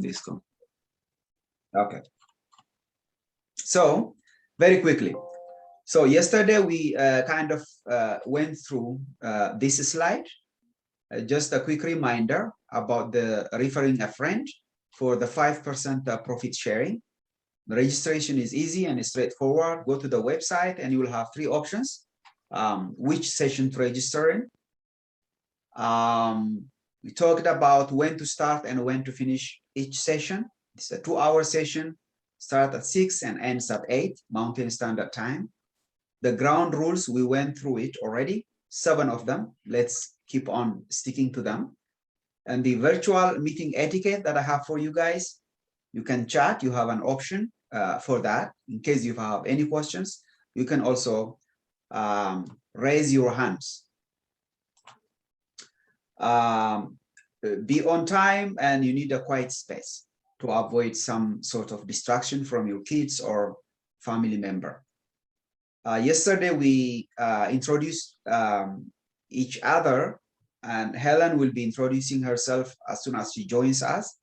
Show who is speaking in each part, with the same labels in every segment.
Speaker 1: this one. Okay. So very quickly. So yesterday we kind of went through this slide. Just a quick reminder about the referring a friend for the 5% profit sharing. The registration is easy and straightforward. Go to the website and you will have 3 options. Which session to register in. We talked about when to start and when to finish each session. It's a 2-hour session, start at 6 and ends at 8 Mountain Standard Time. The ground rules, we went through it already, 7 of them. Let's keep on sticking to them. And the virtual meeting etiquette that I have for you guys, you can chat, you have an option for that. In case you have any questions, you can also raise your hands. Be on time, and you need a quiet space to avoid some sort of distraction from your kids or family member. Yesterday we introduced each other, and Helen will be introducing herself as soon as she joins us.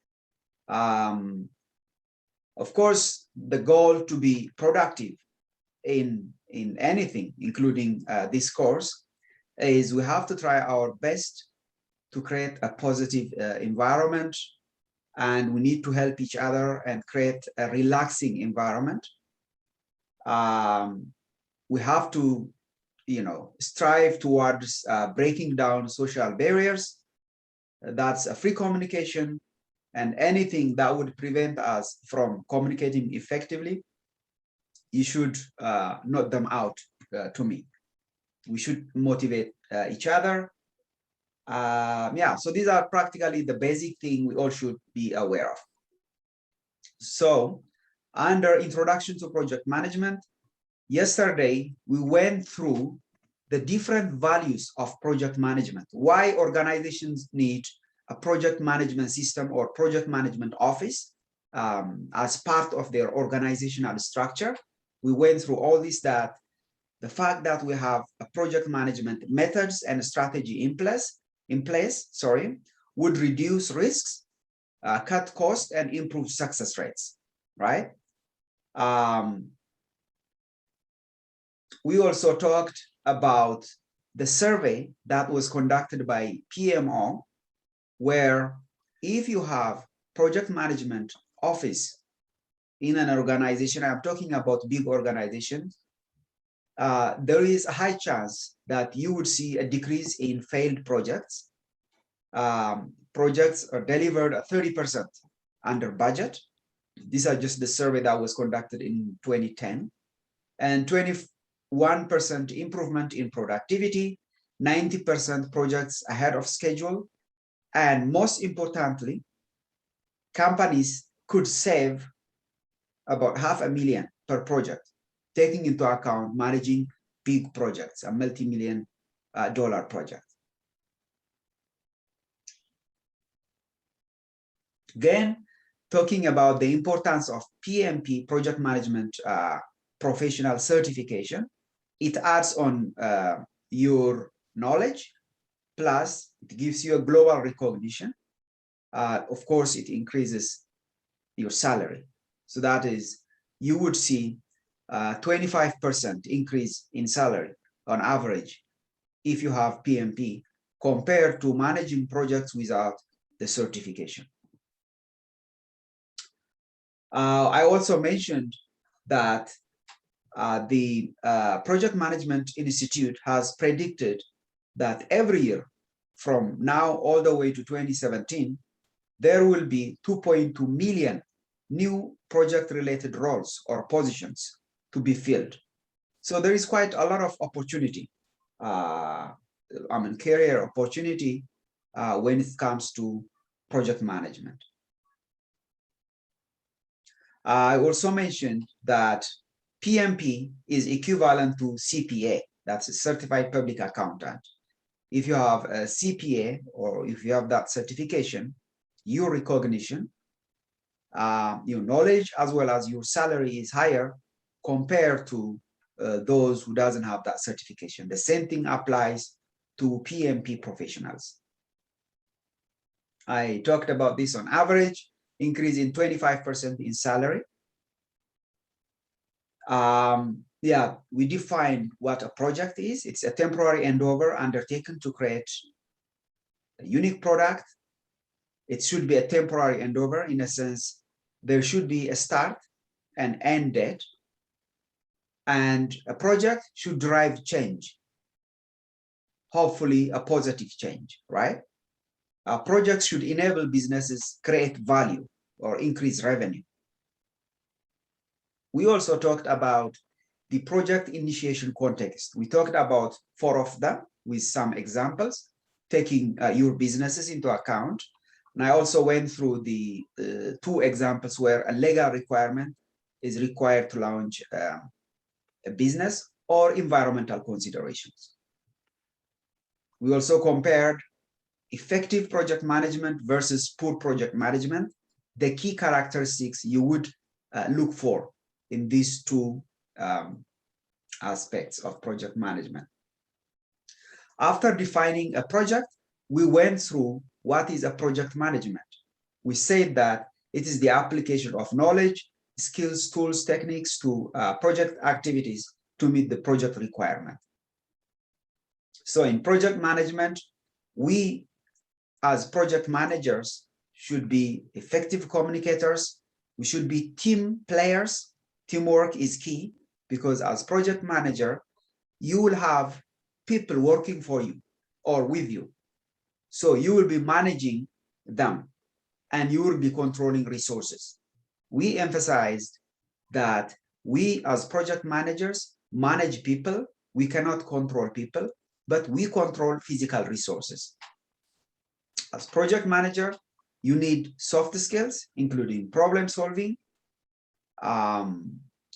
Speaker 1: Of course, the goal to be productive in anything, including this course, is we have to try our best to create a positive environment, and we need to help each other and create a relaxing environment. We have to, strive towards breaking down social barriers. That's a free communication, and anything that would prevent us from communicating effectively, you should note them out to me. We should motivate each other. So these are practically the basic thing we all should be aware of. So under Introduction to Project Management, yesterday we went through the different values of project management, why organizations need a project management system or project management office as part of their organizational structure. We went through all this, that the fact that we have a project management methods and a strategy in place, would reduce risks, cut costs, and improve success rates, right? We also talked about the survey that was conducted by PMO, where if you have project management office in an organization, I'm talking about big organizations, there is a high chance that you would see a decrease in failed projects. Projects are delivered at 30% under budget. These are just the survey that was conducted in 2010. And 21% improvement in productivity, 90% projects ahead of schedule. And most importantly, companies could save about $500,000 per project, taking into account managing big projects, a multi-million dollar project. Again, talking about the importance of PMP, project management professional certification, it adds on your knowledge, plus it gives you a global recognition. Of course, it increases your salary. So that is, you would see 25% increase in salary on average if you have PMP compared to managing projects without the certification. I also mentioned that the Project Management Institute has predicted that every year from now all the way to 2017, there will be 2.2 million new project-related roles or positions to be filled. So there is quite a lot of opportunity, career opportunity when it comes to project management. I also mentioned that PMP is equivalent to CPA, that's a Certified Public Accountant. If you have a CPA, or if you have that certification, your recognition, your knowledge, as well as your salary is higher compared to those who doesn't have that certification. The same thing applies to PMP professionals. I talked about this on average. increase in 25% in salary. Yeah, we define what a project is. It's a temporary endeavor undertaken to create a unique product. It should be a temporary endeavor in a sense. There should be a start and end date. And a project should drive change, hopefully a positive change, right? Projects should enable businesses create value or increase revenue. We also talked about the project initiation context. We talked about 4 of them with some examples, taking your businesses into account. And I also went through the 2 examples where a legal requirement is required to launch a business or environmental considerations. We also compared effective project management versus poor project management, the key characteristics you would look for in these 2 aspects of project management. After defining a project, we went through what is a project management. We said that it is the application of knowledge, skills, tools, techniques to project activities to meet the project requirement. So in project management, we as project managers should be effective communicators. We should be team players. Teamwork is key because as project manager, you will have people working for you or with you. So you will be managing them and you will be controlling resources. We emphasized that we as project managers manage people. We cannot control people, but we control physical resources. As project manager, you need soft skills, including problem solving,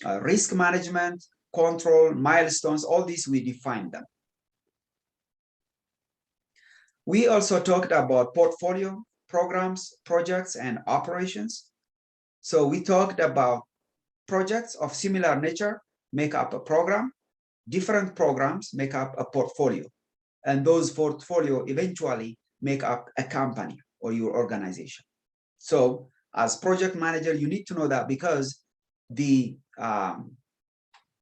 Speaker 1: risk management, control, milestones, all these we define them. We also talked about portfolio, programs, projects, and operations. So we talked about projects of similar nature make up a program, different programs make up a portfolio, and those portfolio eventually make up a company or your organization. So as project manager, you need to know that because the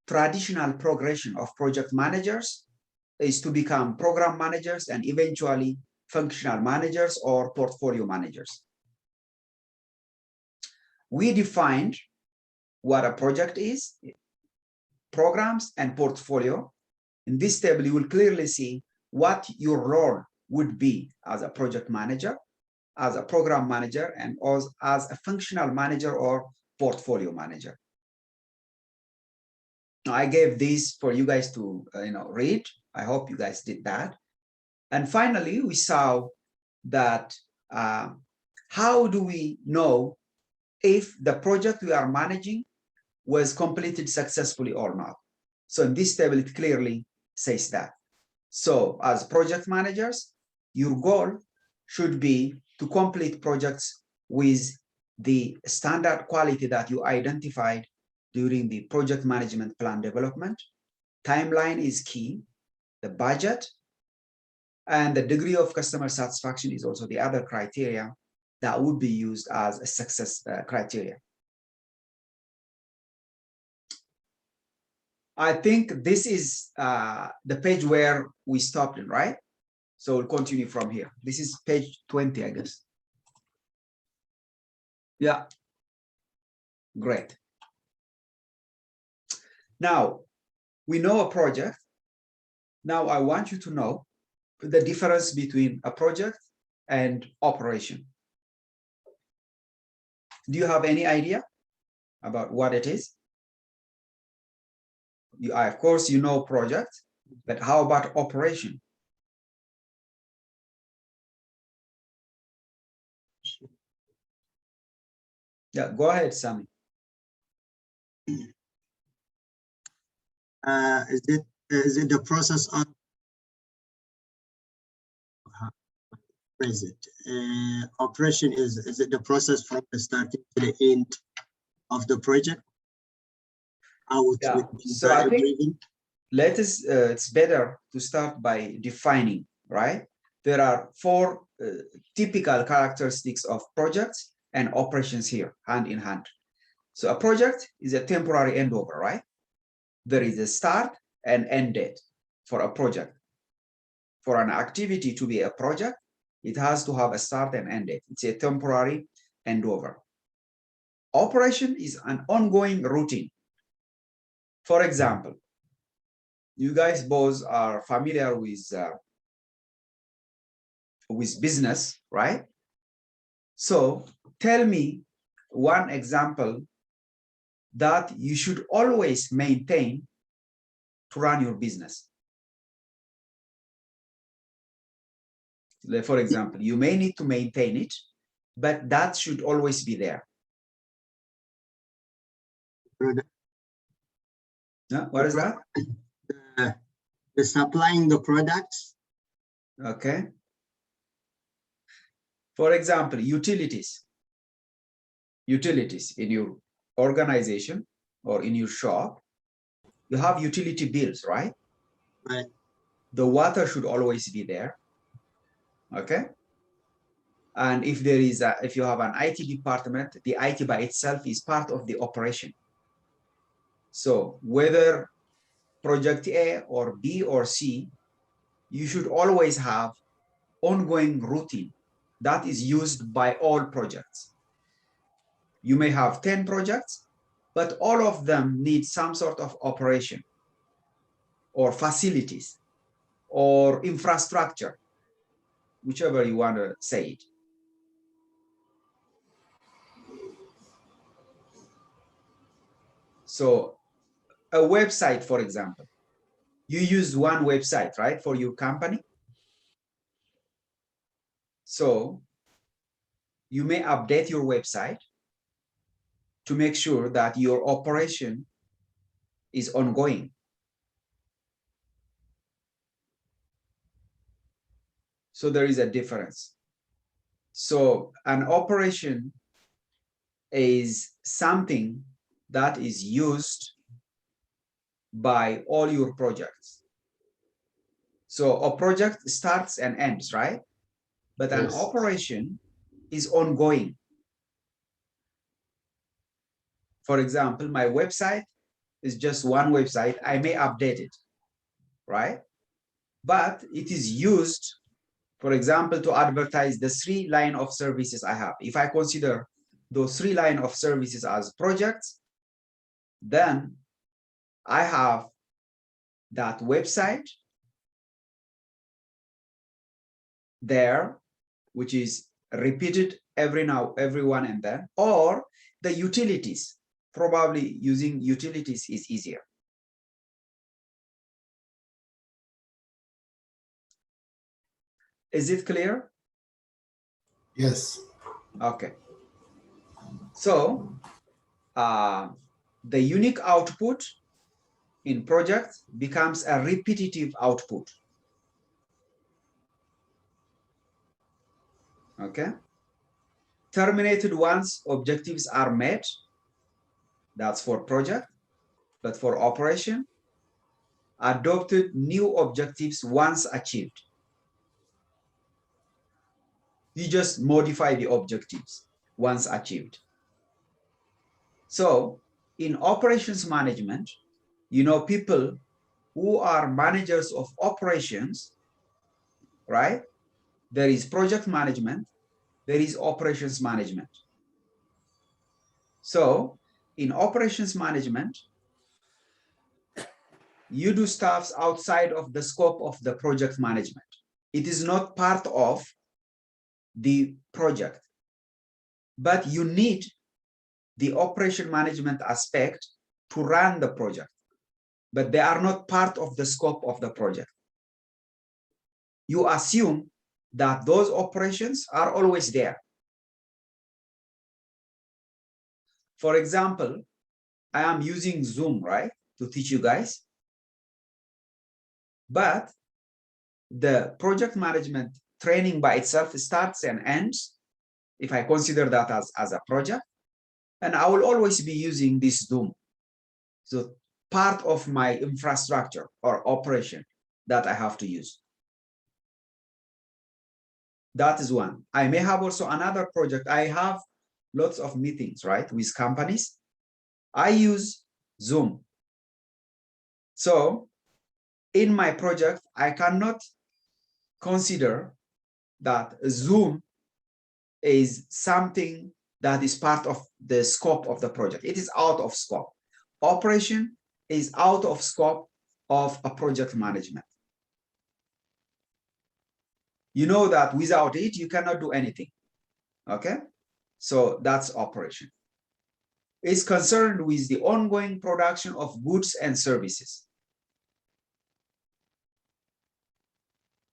Speaker 1: traditional progression of project managers is to become program managers and eventually functional managers or portfolio managers. We defined what a project is, programs, and portfolio. In this table, you will clearly see what your role would be as a project manager, as a program manager, and as a functional manager or portfolio manager. Now, I gave these for you guys to read. I hope you guys did that. And finally, we saw that how do we know if the project we are managing was completed successfully or not? So in this table, it clearly says that. So as project managers, your goal should be to complete projects with the standard quality that you identified during the project management plan development. Timeline is key, the budget, and the degree of customer satisfaction is also the other criteria that would be used as a success criteria. I think this is the page where we stopped in, right? So we'll continue from here. This is page 20, I guess. Yeah, great. Now, we know a project. Now I want you to know the difference between a project and operation. Do you have any idea about what it is? Of course, you know project, but how about operation? Yeah, go ahead, Sami.
Speaker 2: Is it the process of operation? Is it the process from the starting to the end of the project?
Speaker 1: Yeah. So I think it's better to start by defining, right? There are 4 typical characteristics of projects and operations here, hand in hand. So a project is a temporary endover, right? There is a start and end date for a project. For an activity to be a project, it has to have a start and end date. It's a temporary endover. Operation is an ongoing routine. For example, you guys both are familiar with business, right? So tell me one example that you should always maintain to run your business. For example, you may need to maintain it, but that should always be there. What is that?
Speaker 2: The supplying the products.
Speaker 1: Okay. For example, utilities. Utilities in your organization or in your shop, you have utility bills, right?
Speaker 2: Right.
Speaker 1: The water should always be there. Okay. And if there is if you have an IT department, the IT by itself is part of the operation. So whether project A or B or C, you should always have ongoing routine that is used by all projects. You may have 10 projects, but all of them need some sort of operation or facilities or infrastructure, whichever you want to say it. So a website, for example, you use one website, right, for your company. So you may update your website to make sure that your operation is ongoing. So there is a difference. So an operation is something that is used by all your projects. So a project starts and ends, right? But an operation is ongoing. For example, my website is just one website. I may update it, right? But it is used, for example, to advertise the 3 line of services I have. If I consider those 3 line of services as projects, then I have that website there, which is repeated every now and then, or the utilities. Probably using utilities is easier. Is it clear?
Speaker 3: Yes.
Speaker 1: Okay. So the unique output in project becomes a repetitive output. Okay. Terminated once objectives are met. That's for project. But for operation, adopted new objectives once achieved. You just modify the objectives once achieved. So in operations management, you know, people who are managers of operations, right? There is project management, there is operations management. So in operations management, you do stuff outside of the scope of the project management. It is not part of the project, but you need the operation management aspect to run the project, but they are not part of the scope of the project. You assume that those operations are always there. For example, I am using Zoom, right, to teach you guys. But the project management training by itself starts and ends, if I consider that as a project, and I will always be using this Zoom. So part of my infrastructure or operation that I have to use. That is one. I may have also another project. I have lots of meetings, right, with companies, I use Zoom. So in my project, I cannot consider that Zoom is something that is part of the scope of the project. It is out of scope. Operation is out of scope of a project management. You know that without it, you cannot do anything, okay? So that's operation. It's concerned with the ongoing production of goods and services,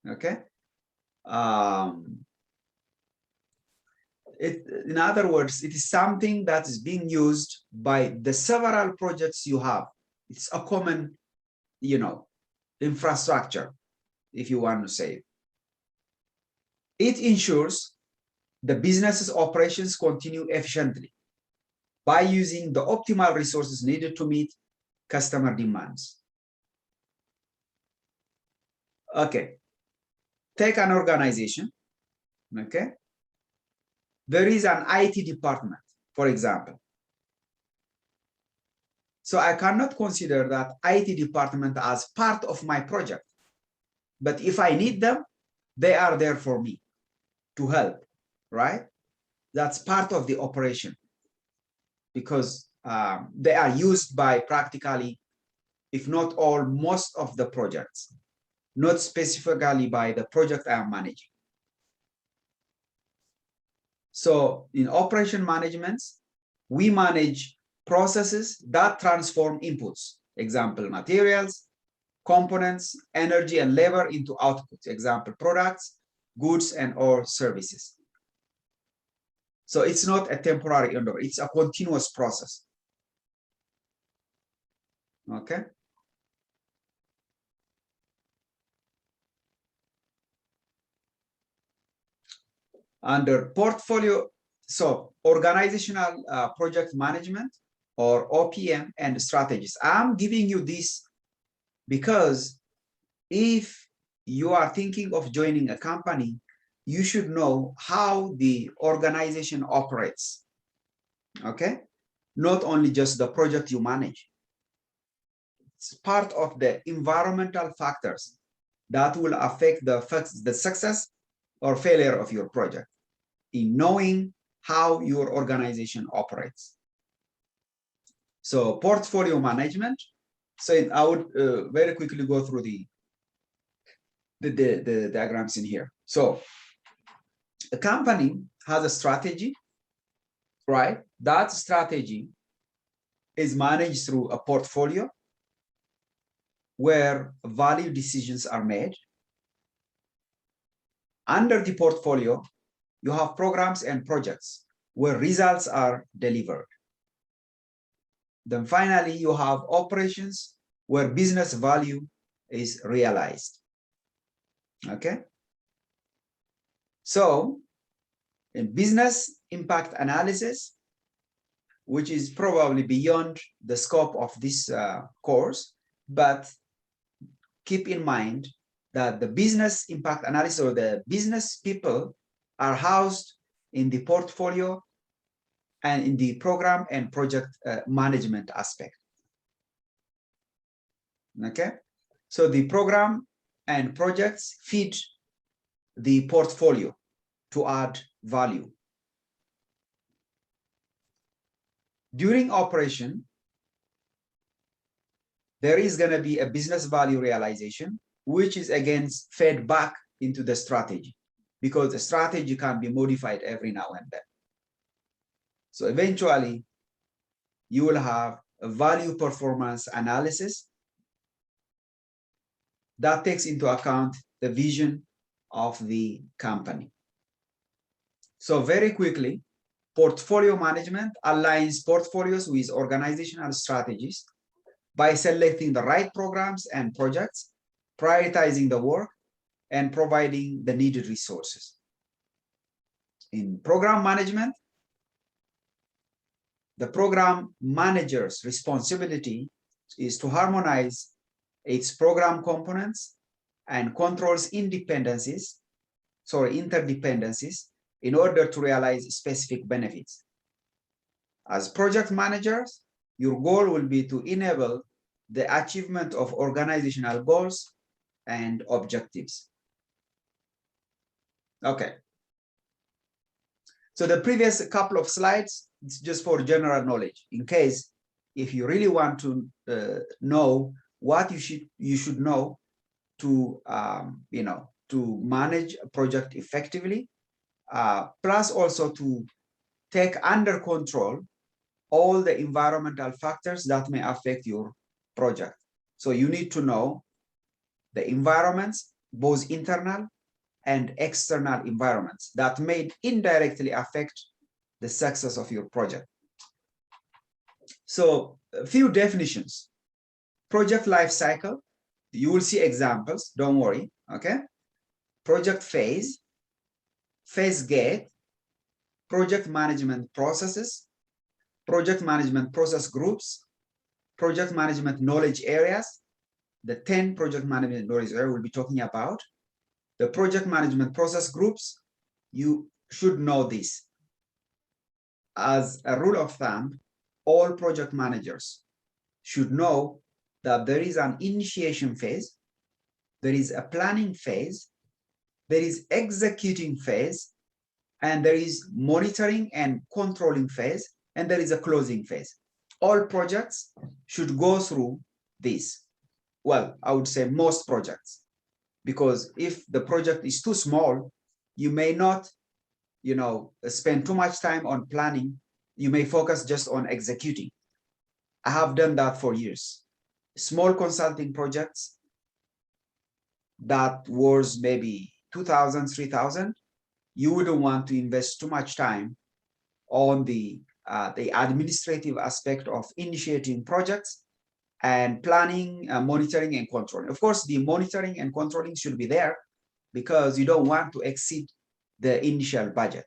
Speaker 1: okay? In other words, it is something that is being used by the several projects you have. It's a common, infrastructure, if you want to say it. It ensures the business's operations continue efficiently by using the optimal resources needed to meet customer demands. Okay, take an organization, okay? There is an IT department, for example. So I cannot consider that IT department as part of my project. But if I need them, they are there for me to help, right? That's part of the operation because they are used by practically, if not all, most of the projects, not specifically by the project I am managing. So in operation management, we manage processes that transform inputs, example, materials, components, energy, and labor into outputs, example, products, goods, and or services. So it's not a temporary endeavor, it's a continuous process. Okay. Under portfolio, so organizational project management or OPM and strategies. I'm giving you this because if you are thinking of joining a company, you should know how the organization operates, okay? Not only just the project you manage. It's part of the environmental factors that will affect the success or failure of your project in knowing how your organization operates. So portfolio management. So I would very quickly go through the diagrams in here. So a company has a strategy, right? That strategy is managed through a portfolio where value decisions are made. Under the portfolio, you have programs and projects where results are delivered. Then finally, you have operations where business value is realized. Okay. So in business impact analysis, which is probably beyond the scope of this course, but keep in mind that the business impact analysis or the business people are housed in the portfolio and in the program and project management aspect. Okay, so the program and projects feed the portfolio to add value. During operation, there is going to be a business value realization, which is again fed back into the strategy, because the strategy can be modified every now and then. So eventually, you will have a value performance analysis that takes into account the vision of the company. So very quickly, portfolio management aligns portfolios with organizational strategies by selecting the right programs and projects, prioritizing the work, and providing the needed resources. In program management, the program manager's responsibility is to harmonize its program components and controls interdependencies in order to realize specific benefits. As project managers, your goal will be to enable the achievement of organizational goals and objectives. Okay. So the previous couple of slides, it's just for general knowledge, in case if you really want to know what you should know to to manage a project effectively, plus also to take under control all the environmental factors that may affect your project. So you need to know the environments, both internal and external environments, that may indirectly affect the success of your project. So a few definitions. Project life cycle, you will see examples, don't worry, okay? Project phase, phase gate, project management processes, project management process groups, project management knowledge areas, the 10 project management knowledge areas we'll be talking about, the project management process groups. You should know this. As a rule of thumb, all project managers should know that there is an initiation phase, there is a planning phase, there is executing phase, and there is monitoring and controlling phase, and there is a closing phase. All projects should go through this. Well, I would say most projects, because if the project is too small, you may not, spend too much time on planning. You may focus just on executing. I have done that for years. Small consulting projects that was maybe 2,000, 3,000, you wouldn't want to invest too much time on the administrative aspect of initiating projects and planning, monitoring and controlling. Of course, the monitoring and controlling should be there because you don't want to exceed the initial budget,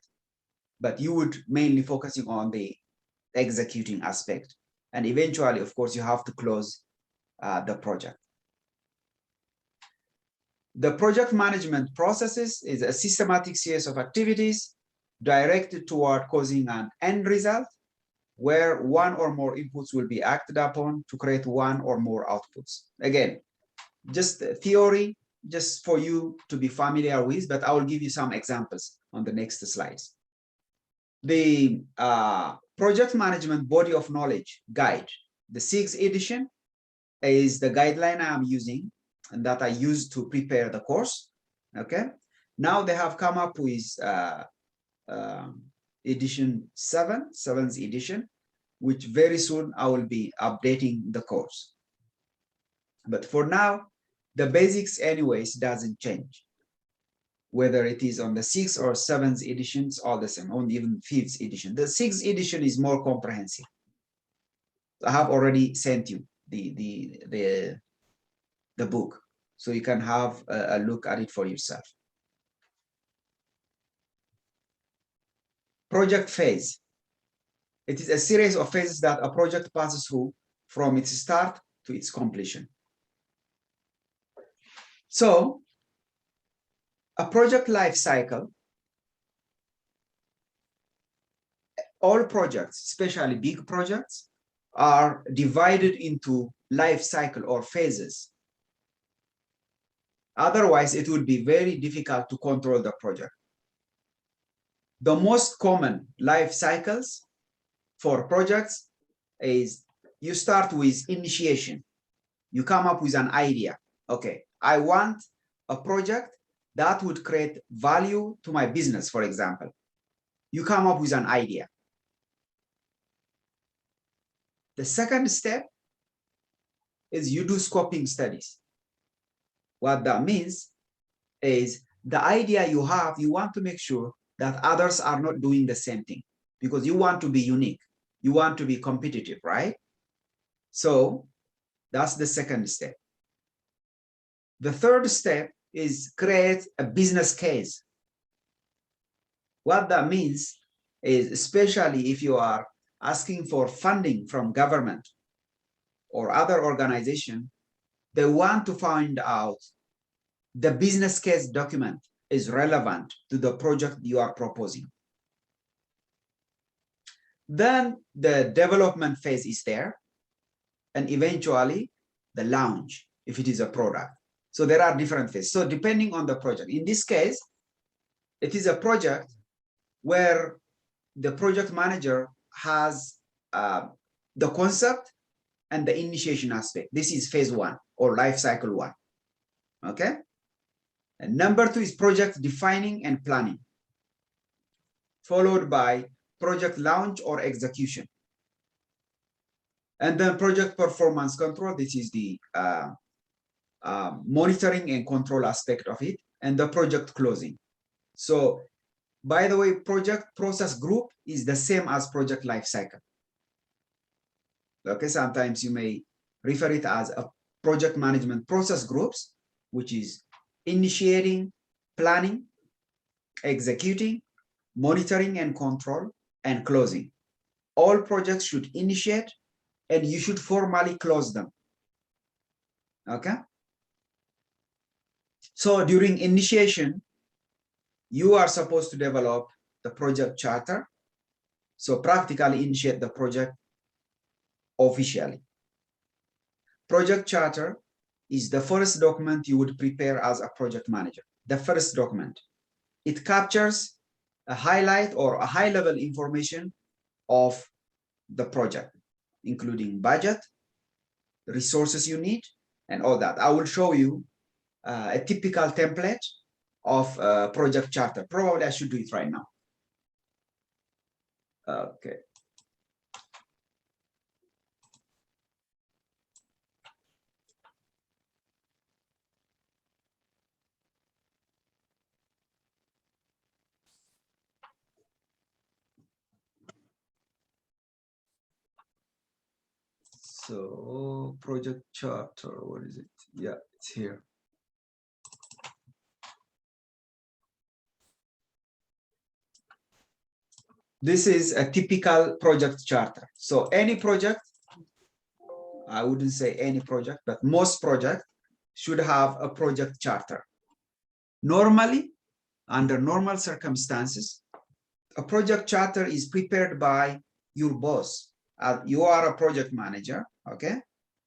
Speaker 1: but you would mainly focusing on the executing aspect. And eventually, of course, you have to close the project. The project management processes is a systematic series of activities directed toward causing an end result where one or more inputs will be acted upon to create one or more outputs. Again, just theory, just for you to be familiar with, but I will give you some examples on the next slides. The project management body of knowledge guide, the 6th edition, is the guideline I'm using and that I used to prepare the course. Okay, now they have come up with edition 7th edition, which very soon I will be updating the course. But for now, the basics anyways doesn't change. Whether it is on the 6th or 7th editions, all the same, on even 5th edition. The 6th edition is more comprehensive. I have already sent you the book, so you can have a look at it for yourself. Project phase. It is a series of phases that a project passes through from its start to its completion. So, a project life cycle, all projects, especially big projects, are divided into life cycle or phases. Otherwise, it would be very difficult to control the project. The most common life cycles for projects is you start with initiation. You come up with an idea. Okay, I want a project that would create value to my business, for example. You come up with an idea. The second step is you do scoping studies. What that means is the idea you have, you want to make sure that others are not doing the same thing because you want to be unique. You want to be competitive, right? So that's the second step. The third step is create a business case. What that means is, especially if you are asking for funding from government or other organization, they want to find out the business case document is relevant to the project you are proposing. Then the development phase is there, and eventually the launch, if it is a product. So there are different phases. So depending on the project, in this case, it is a project where the project manager has the concept and the initiation aspect. This is phase one or life cycle one. Okay. And number two is project defining and planning, followed by project launch or execution. And then project performance control. This is the monitoring and control aspect of it, and the project closing. So, by the way, project process group is the same as project life cycle. Okay, sometimes you may refer it as a project management process groups, which is initiating, planning, executing, monitoring and control, and closing. All projects should initiate, and you should formally close them. Okay. So during initiation, you are supposed to develop the project charter. So practically initiate the project officially. Project charter is the first document you would prepare as a project manager. The first document. It captures a highlight or a high-level information of the project, including budget, resources you need, and all that. I will show you a typical template of project charter. Probably I should do it right now. Okay. So project charter, what is it? Yeah, it's here. This is a typical project charter. So any project, I wouldn't say any project, but most projects should have a project charter. Normally, under normal circumstances, a project charter is prepared by your boss. You are a project manager, okay?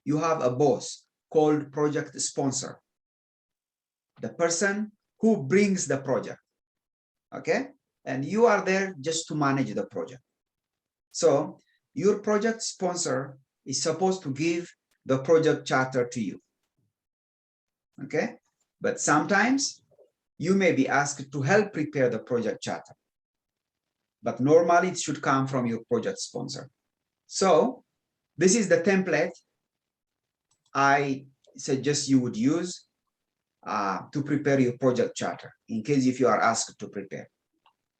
Speaker 1: You have a boss called project sponsor, the person who brings the project, okay? And you are there just to manage the project. So your project sponsor is supposed to give the project charter to you, okay? But sometimes you may be asked to help prepare the project charter, but normally it should come from your project sponsor. So this is the template I suggest you would use to prepare your project charter in case if you are asked to prepare.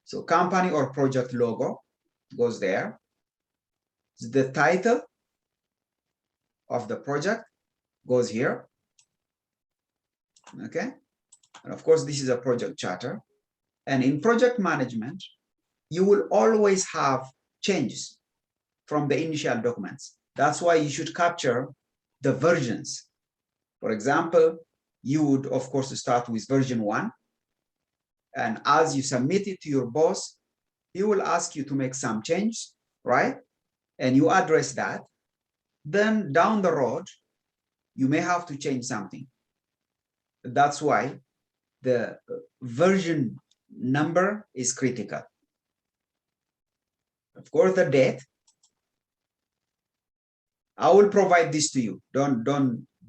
Speaker 1: So company or project logo goes there. The title of the project goes here. Okay. And of course, this is a project charter. And in project management, you will always have changes from the initial documents. That's why you should capture the versions. For example, you would, of course, start with version 1. And as you submit it to your boss, he will ask you to make some change, right? And you address that. Then down the road, you may have to change something. That's why the version number is critical. Of course, the date. I will provide this to you. Don't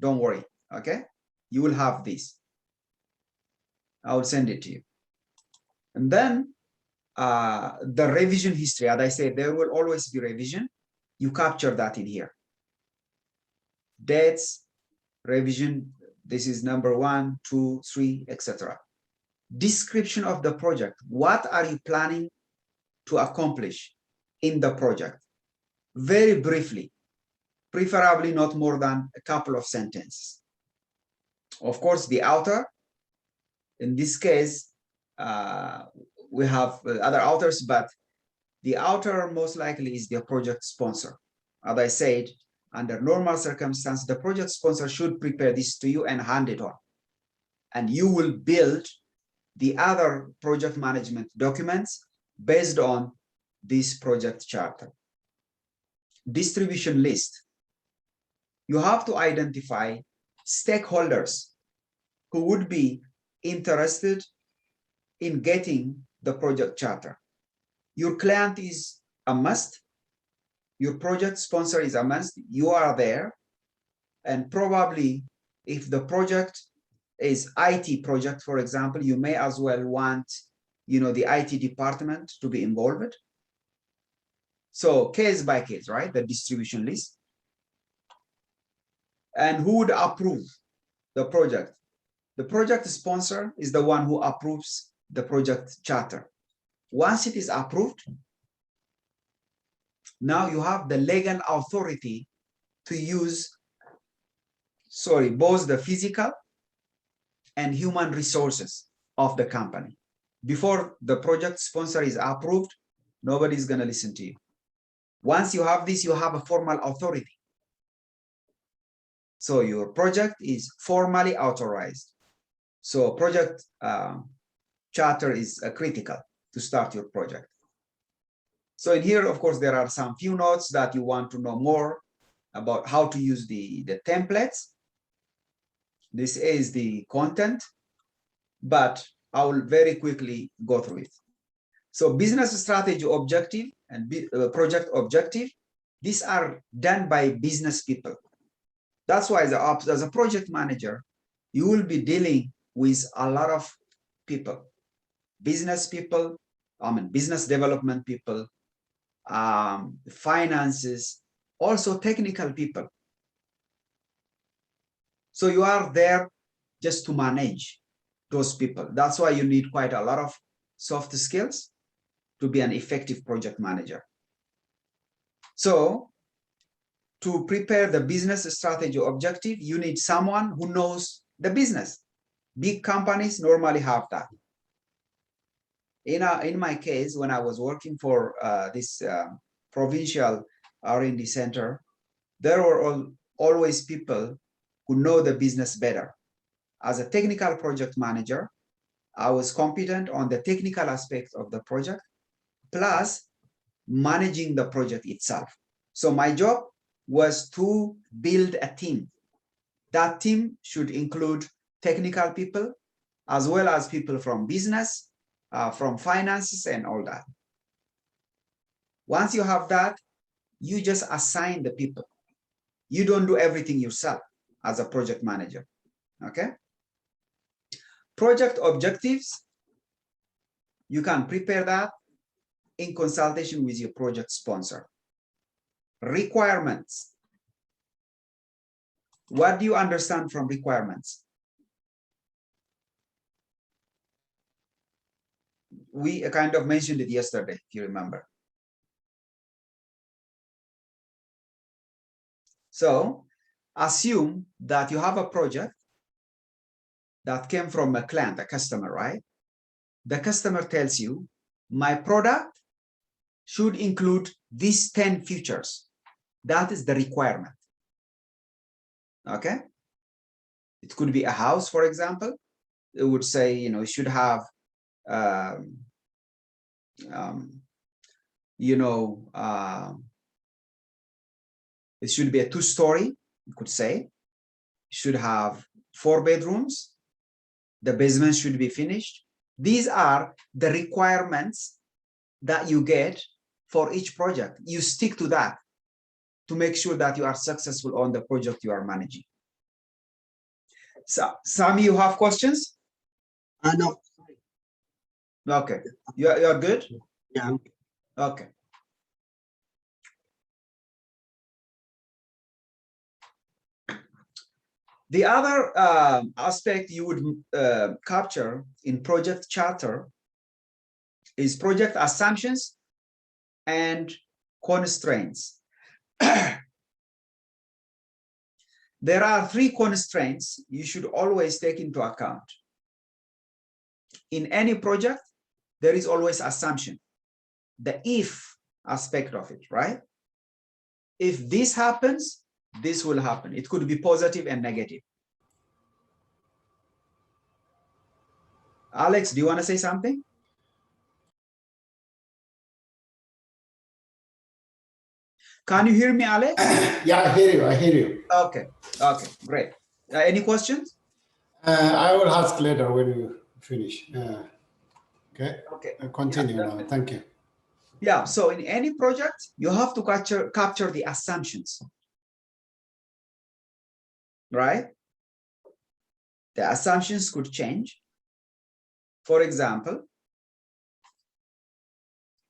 Speaker 1: worry. Okay, you will have this. I will send it to you. And then the revision history. As I said, there will always be revision. You capture that in here. Dates, revision. This is number 1, 2, 3, etc. Description of the project. What are you planning to accomplish in the project? Very briefly, preferably not more than a couple of sentences. Of course, the author, in this case, we have other authors, but the author most likely is the project sponsor. As I said, under normal circumstances, the project sponsor should prepare this to you and hand it on. And you will build the other project management documents based on this project charter. distribution list. You have to identify stakeholders who would be interested in getting the project charter. Your client is a must. Your project sponsor is a must. You are there. And probably if the project is IT project, for example, you may as well want, the IT department to be involved. So case by case, right? The distribution list. And who would approve the project? The project sponsor is the one who approves the project charter. Once it is approved, now you have the legal authority to use, both the physical and human resources of the company. Before the project sponsor is approved, nobody's going to listen to you. Once you have this, you have a formal authority. So your project is formally authorized. So project charter is critical to start your project. So in here, of course, there are some few notes that you want to know more about how to use the templates. This is the content, but I will very quickly go through it. So business strategy objective and project objective, these are done by business people. That's why as a project manager, you will be dealing with a lot of people, business people, business development people, finances, also technical people. So you are there just to manage those people. That's why you need quite a lot of soft skills to be an effective project manager. So to prepare the business strategy objective, you need someone who knows the business. Big companies normally have that. In my case, when I was working for this provincial R&D center, there were always people who know the business better. As a technical project manager, I was competent on the technical aspects of the project, plus managing the project itself. So my job was to build a team. That team should include technical people, as well as people from business, from finances and all that. Once you have that, you just assign the people. You don't do everything yourself as a project manager, okay? Project objectives, you can prepare that in consultation with your project sponsor. Requirements. What do you understand from requirements? We kind of mentioned it yesterday, if you remember. So assume that you have a project that came from a client, a customer, right? The customer tells you, my product should include these 10 features. That is the requirement. Okay? It could be a house, for example. It would say, it should have, it should be a 2-story, you could say. It should have 4 bedrooms. The basement should be finished. These are the requirements that you get for each project. You stick to that to make sure that you are successful on the project you are managing. So, Sami, you have questions?
Speaker 2: No.
Speaker 1: Okay. You're good?
Speaker 2: Yeah.
Speaker 1: Okay. The other aspect you would capture in project charter is project assumptions and constraints. There are 3 constraints you should always take into account. In any project, there is always assumption, the if aspect of it, right? If this happens, this will happen. It could be positive and negative. Alex, do you want to say something? Can you hear me, Alex?
Speaker 3: Yeah, I hear you. I hear you.
Speaker 1: Okay, okay, great. Any questions?
Speaker 3: I will ask later when you finish. Okay.
Speaker 1: Okay.
Speaker 3: Continue
Speaker 1: Yeah,
Speaker 3: now. Thank you.
Speaker 1: yeah, so in any project, you have to capture the assumptions, right? The assumptions could change. For example,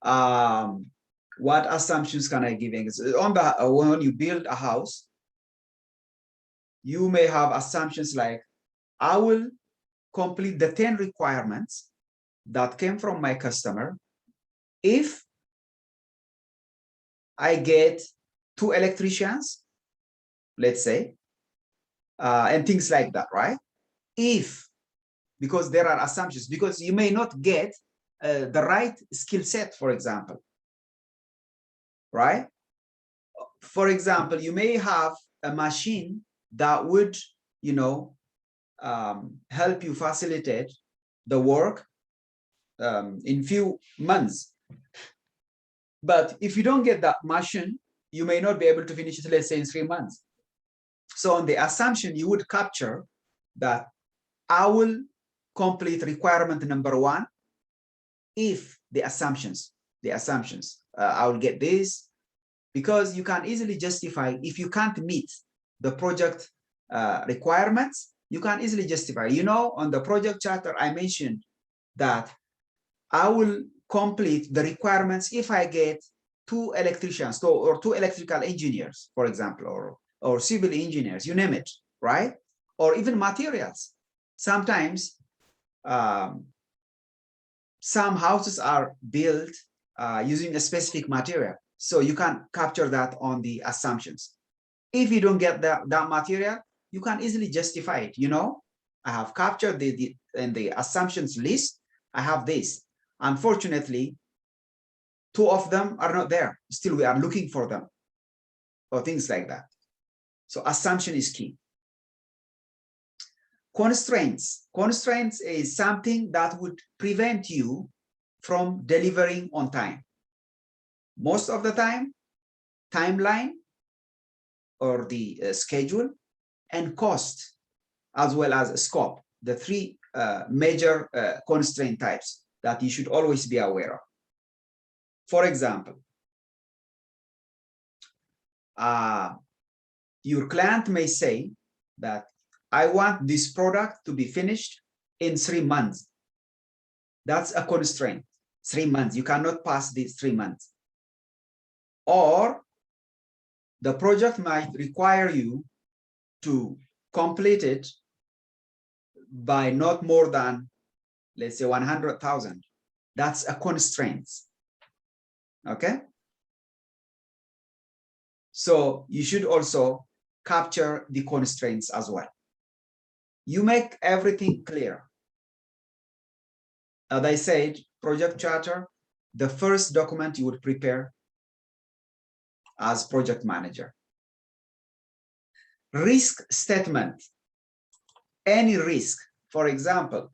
Speaker 1: what assumptions can I give? On the when you build a house, you may have assumptions like, I will complete the 10 requirements that came from my customer if I get 2 electricians, let's say, and things like that, right? If, because there are assumptions, because you may not get the right skill set, for example, right? For example, you may have a machine that would, you know, help you facilitate the work in few months. But if you don't get that machine, you may not be able to finish it, let's say, in 3 months. So on the assumption, you would capture that I will complete requirement number 1 if the assumptions, I will get this, because you can easily justify if you can't meet the project requirements, you can easily justify. You know, on the project charter, I mentioned that I will complete the requirements if I get 2 electricians or 2 electrical engineers, for example, or civil engineers, you name it, right? Or even materials. Sometimes some houses are built using a specific material. So you can capture that on the assumptions. If you don't get that material, you can easily justify it. You know, I have captured in the assumptions list, I have this. Unfortunately, 2 of them are not there. Still, we are looking for them, or things like that. So assumption is key. Constraints. Constraints is something that would prevent you from delivering on time. Most of the time, timeline or the schedule, and cost, as well as scope, the 3 major constraint types that you should always be aware of. For example, your client may say that I want this product to be finished in 3 months. That's a constraint. 3 months. You cannot pass these 3 months. Or the project might require you to complete it by not more than, let's say, 100,000. That's a constraint. Okay? So you should also capture the constraints as well. You make everything clear. As I said, project charter, the first document you would prepare as project manager. Risk statement. Any risk, for example,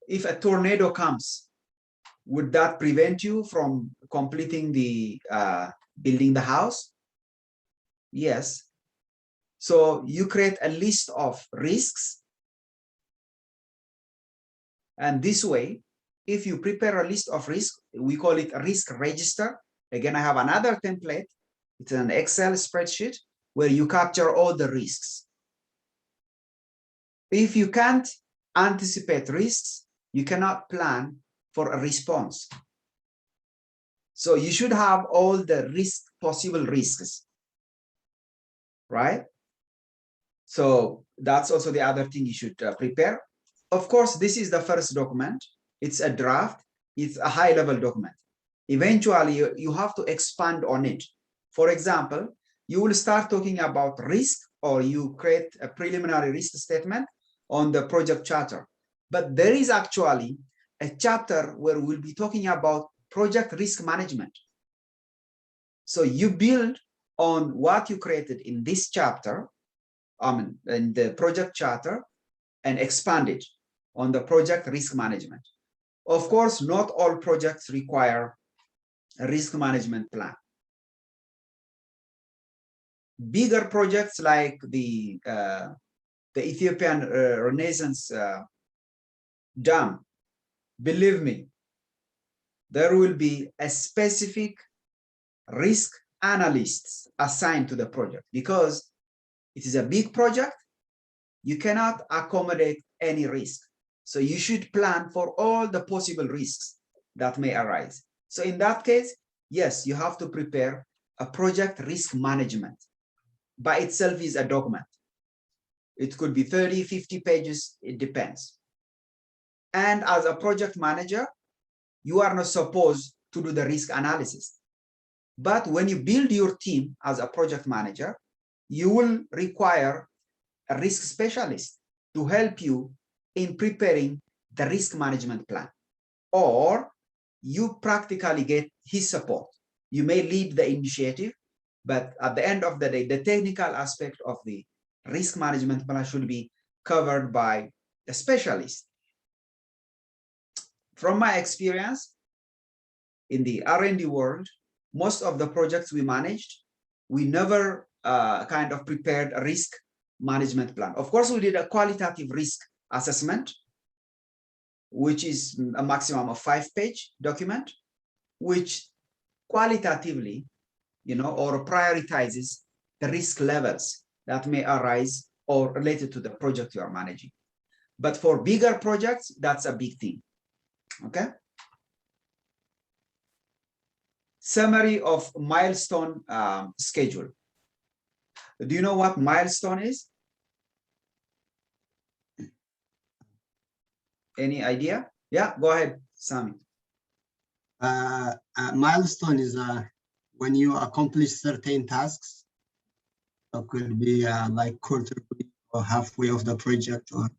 Speaker 1: if a tornado comes, would that prevent you from completing the building the house? Yes. So you create a list of risks. And this way, if you prepare a list of risks, we call it a risk register. Again, I have another template. It's an Excel spreadsheet where you capture all the risks. If you can't anticipate risks, you cannot plan for a response. So you should have all the possible risks, right? So that's also the other thing you should prepare. Of course, this is the first document. It's a draft. It's a high-level document. Eventually, you have to expand on it. For example, you will start talking about risk, or you create a preliminary risk statement on the project charter. But there is actually a chapter where we'll be talking about project risk management. So you build on what you created in this chapter, in the project charter, and expand it on the project risk management. Of course, not all projects require risk management plan. Bigger projects like the Ethiopian Renaissance Dam, believe me, there will be a specific risk analysts assigned to the project because it is a big project. You cannot accommodate any risk. So you should plan for all the possible risks that may arise. So in that case, yes, you have to prepare a project risk management. By itself is a document. It could be 30, 50 pages, it depends. And as a project manager, you are not supposed to do the risk analysis. But when you build your team as a project manager, you will require a risk specialist to help you in preparing the risk management plan. Or you practically get his support. You may lead the initiative, but at the end of the day, the technical aspect of the risk management plan should be covered by a specialist. From my experience in the R&D world, most of the projects we managed, we never kind of prepared a risk management plan. Of course, we did a qualitative risk assessment, which is a maximum of 5-page document, which qualitatively, or prioritizes the risk levels that may arise or related to the project you are managing. But for bigger projects, that's a big thing. Okay. Summary of milestone schedule. Do you know what milestone is? Any idea? Yeah, go ahead, Sami.
Speaker 2: Milestone is when you accomplish certain tasks. It could be like quarterly or halfway of the project, or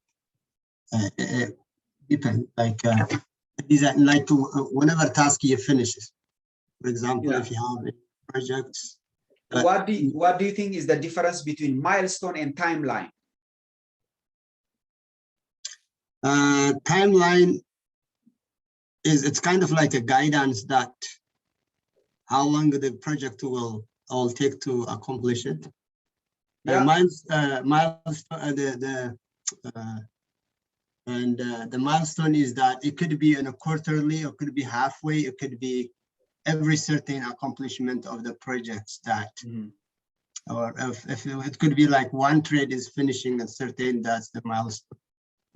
Speaker 2: depend. Like these are like whenever task you finishes. For example, if you have projects.
Speaker 1: What do you think is the difference between milestone and timeline?
Speaker 2: Timeline it's kind of like a guidance that how long the project will take to accomplish it.
Speaker 1: Yeah.
Speaker 2: The milestone is that it could be in a quarterly, it could be halfway, it could be every certain accomplishment of the projects that, or if it could be like one trade is finishing a certain, that's the milestone.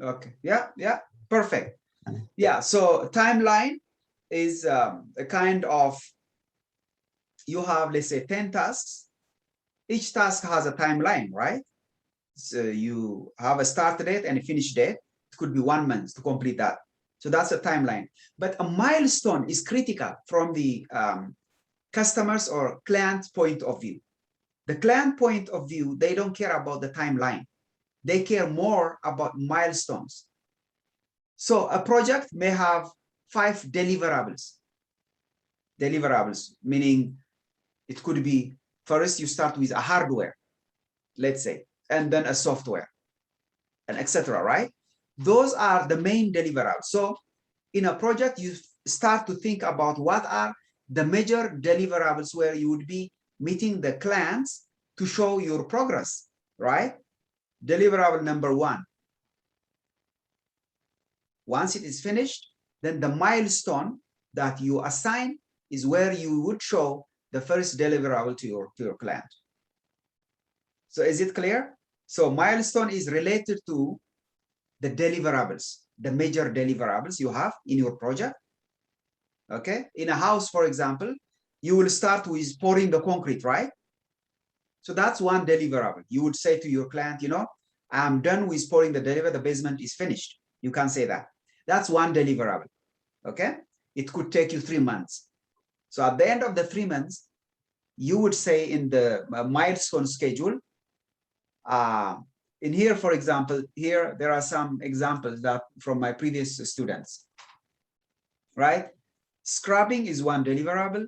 Speaker 1: Okay, yeah, perfect. Yeah, so timeline is a kind of, you have, let's say, 10 tasks. Each task has a timeline, right? So you have a start date and a finish date. It could be 1 month to complete that. So that's a timeline. But a milestone is critical from the customer's or client's point of view. The client point of view, they don't care about the timeline. They care more about milestones. So a project may have 5 deliverables. Deliverables, meaning it could be, first you start with a hardware, let's say, and then a software, and etc., right? Those are the main deliverables. So in a project, you start to think about what are the major deliverables where you would be meeting the clients to show your progress, right? Deliverable number 1. Once it is finished, then the milestone that you assign is where you would show the first deliverable to your client. So is it clear? So milestone is related to the deliverables, the major deliverables you have in your project. Okay, in a house, for example, you will start with pouring the concrete, right? So that's one deliverable. You would say to your client, I'm done with pouring the deliverable, the basement is finished. You can say that. That's one deliverable. Okay, it could take you 3 months. So at the end of the 3 months, you would say in the milestone schedule, in here, for example, here there are some examples that from my previous students, right? Scrubbing is one deliverable,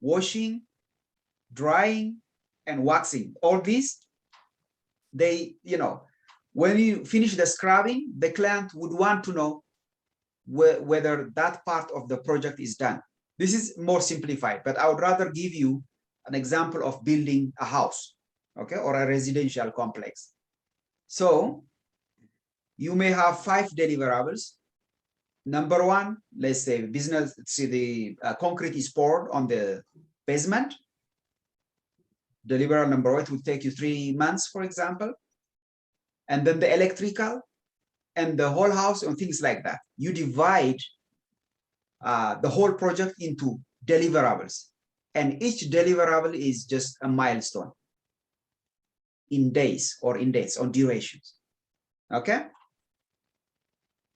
Speaker 1: washing, drying, and waxing. All these, they, when you finish the scrubbing, the client would want to know whether that part of the project is done. This is more simplified, but I would rather give you an example of building a house, okay, or a residential complex. So you may have 5 deliverables. Number 1, let's say business, see the concrete is poured on the basement. Deliverable number 1 would take you 3 months, for example. And then the electrical and the whole house and things like that. You divide the whole project into deliverables. And each deliverable is just a milestone in days or in dates, on durations. Okay?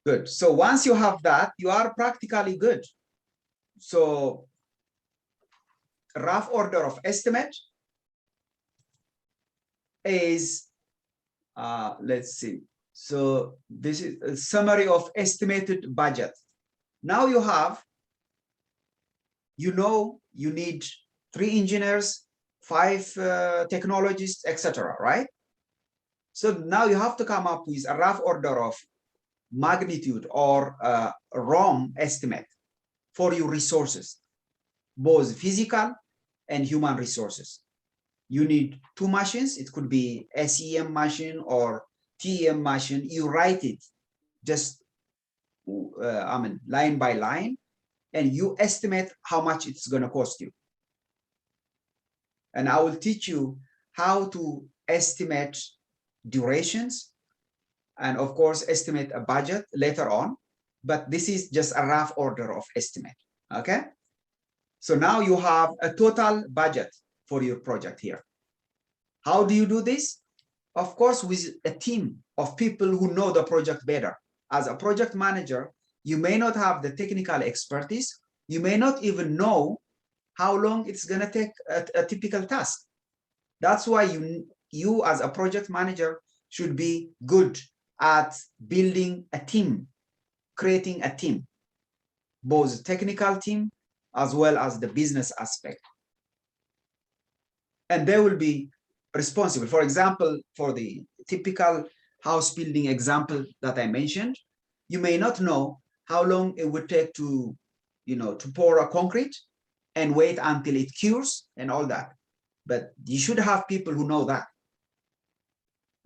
Speaker 1: Good. So once you have that, you are practically good. So rough order of estimate is, let's see. So this is a summary of estimated budget. Now you have, you know, you need 3 engineers, 5 technologists, etc., right? So now you have to come up with a rough order of magnitude or a ROM estimate for your resources, both physical and human resources. You need 2 machines. It could be SEM machine or TEM machine. You write it just line by line, and you estimate how much it's going to cost you. And I will teach you how to estimate durations and, of course, estimate a budget later on. But this is just a rough order of estimate. Okay. So now you have a total budget for your project here. How do you do this? Of course, with a team of people who know the project better. As a project manager, you may not have the technical expertise. You may not even know how long it's going to take a typical task. That's why you as a project manager should be good at building a team, creating a team, both technical team as well as the business aspect. And they will be responsible. For example, for the typical house building example that I mentioned, you may not know how long it would take to, to pour a concrete and wait until it cures and all that. But you should have people who know that.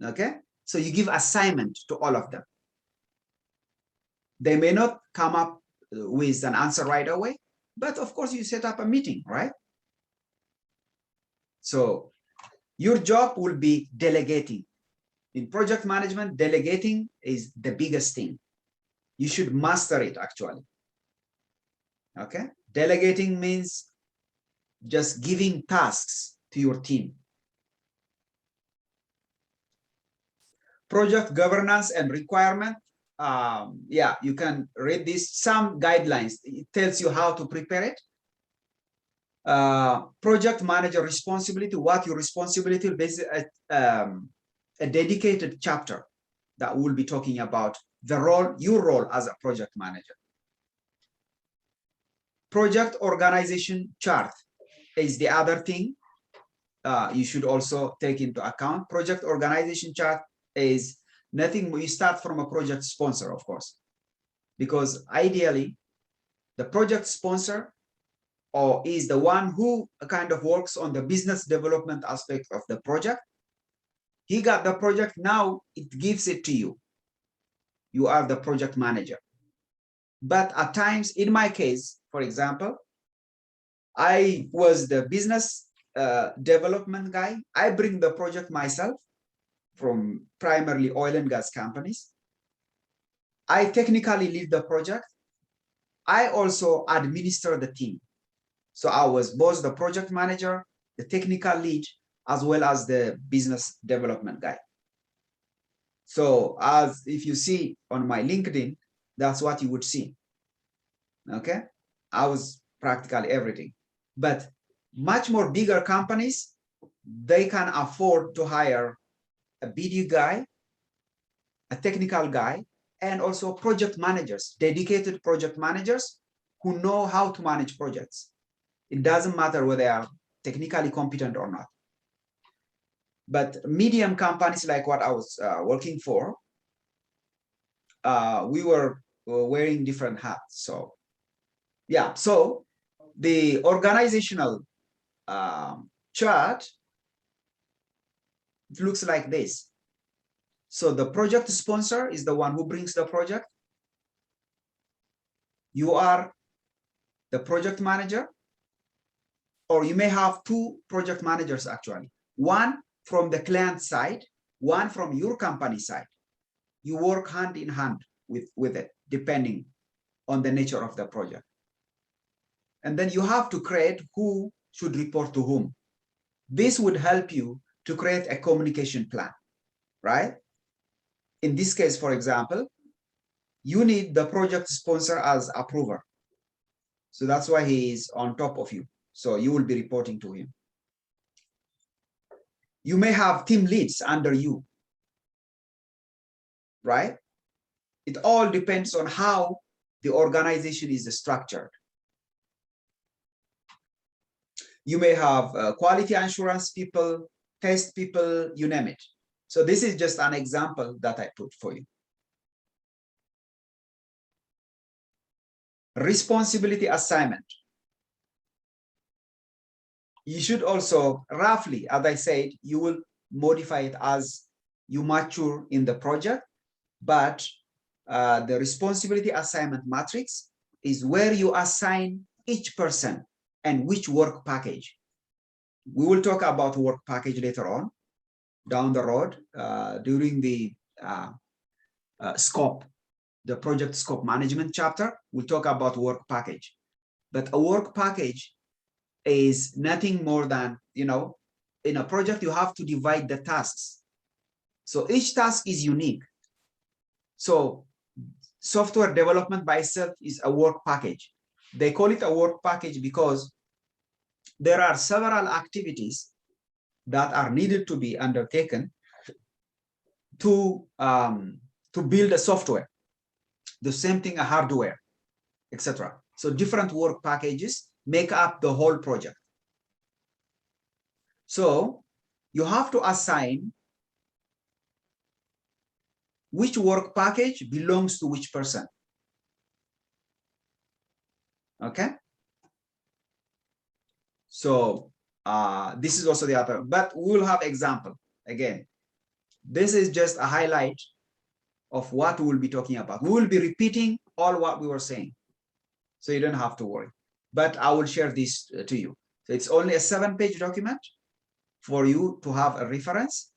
Speaker 1: Okay? So you give assignment to all of them. They may not come up with an answer right away, but of course you set up a meeting, right? So your job will be delegating. In project management, delegating is the biggest thing. You should master it, actually. Okay? Delegating means just giving tasks to your team. Project governance and requirement. Yeah, you can read this. Some guidelines. It tells you how to prepare it. Project manager responsibility, what your responsibility is, a dedicated chapter that will be talking about the role, your role as a project manager. Project organization chart is the other thing you should also take into account. Project organization chart is nothing, you start from a project sponsor, of course, because ideally the project sponsor is the one who kind of works on the business development aspect of the project. He got the project, now it gives it to you. You are the project manager. But at times, in my case, for example, I was the business development guy. I bring the project myself from primarily oil and gas companies. I technically lead the project. I also administer the team. So I was both the project manager, the technical lead, as well as the business development guy. So as if you see on my LinkedIn, that's what you would see. Okay, I was practically everything. But much more bigger companies, they can afford to hire a BD guy, a technical guy, and also project managers, dedicated project managers who know how to manage projects. It doesn't matter whether they are technically competent or not. But medium companies like what I was working for, we were wearing different hats. So yeah, so the organizational chart, it looks like this. So the project sponsor is the one who brings the project. You are the project manager, or you may have two project managers actually. One from the client side, one from your company side. You work hand in hand with it, depending on the nature of the project. And then you have to create who should report to whom. This would help you to create a communication plan, right? In this case, for example, you need the project sponsor as approver. So that's why he is on top of you. So you will be reporting to him. You may have team leads under you, right? It all depends on how the organization is structured. You may have quality assurance people, test people, you name it. So this is just an example that I put for you. Responsibility assignment. You should also roughly, as I said, you will modify it as you mature in the project, but the responsibility assignment matrix is where you assign each person and which work package. We will talk about work package later on down the road during the scope, the project scope management chapter. We'll talk about work package. But a work package is nothing more than, you know, in a project, you have to divide the tasks. So each task is unique. So software development by itself is a work package. They call it a work package because there are several activities that are needed to be undertaken to build a software. The same thing, a hardware, etc. So different work packages make up the whole project. So you have to assign which work package belongs to which person. Okay. So this is also the other, but we will have example. Again, this is just a highlight of what we will be talking about. We will be repeating all what we were saying, so you don't have to worry. But I will share this to you. So it's only a 7-page document for you to have a reference.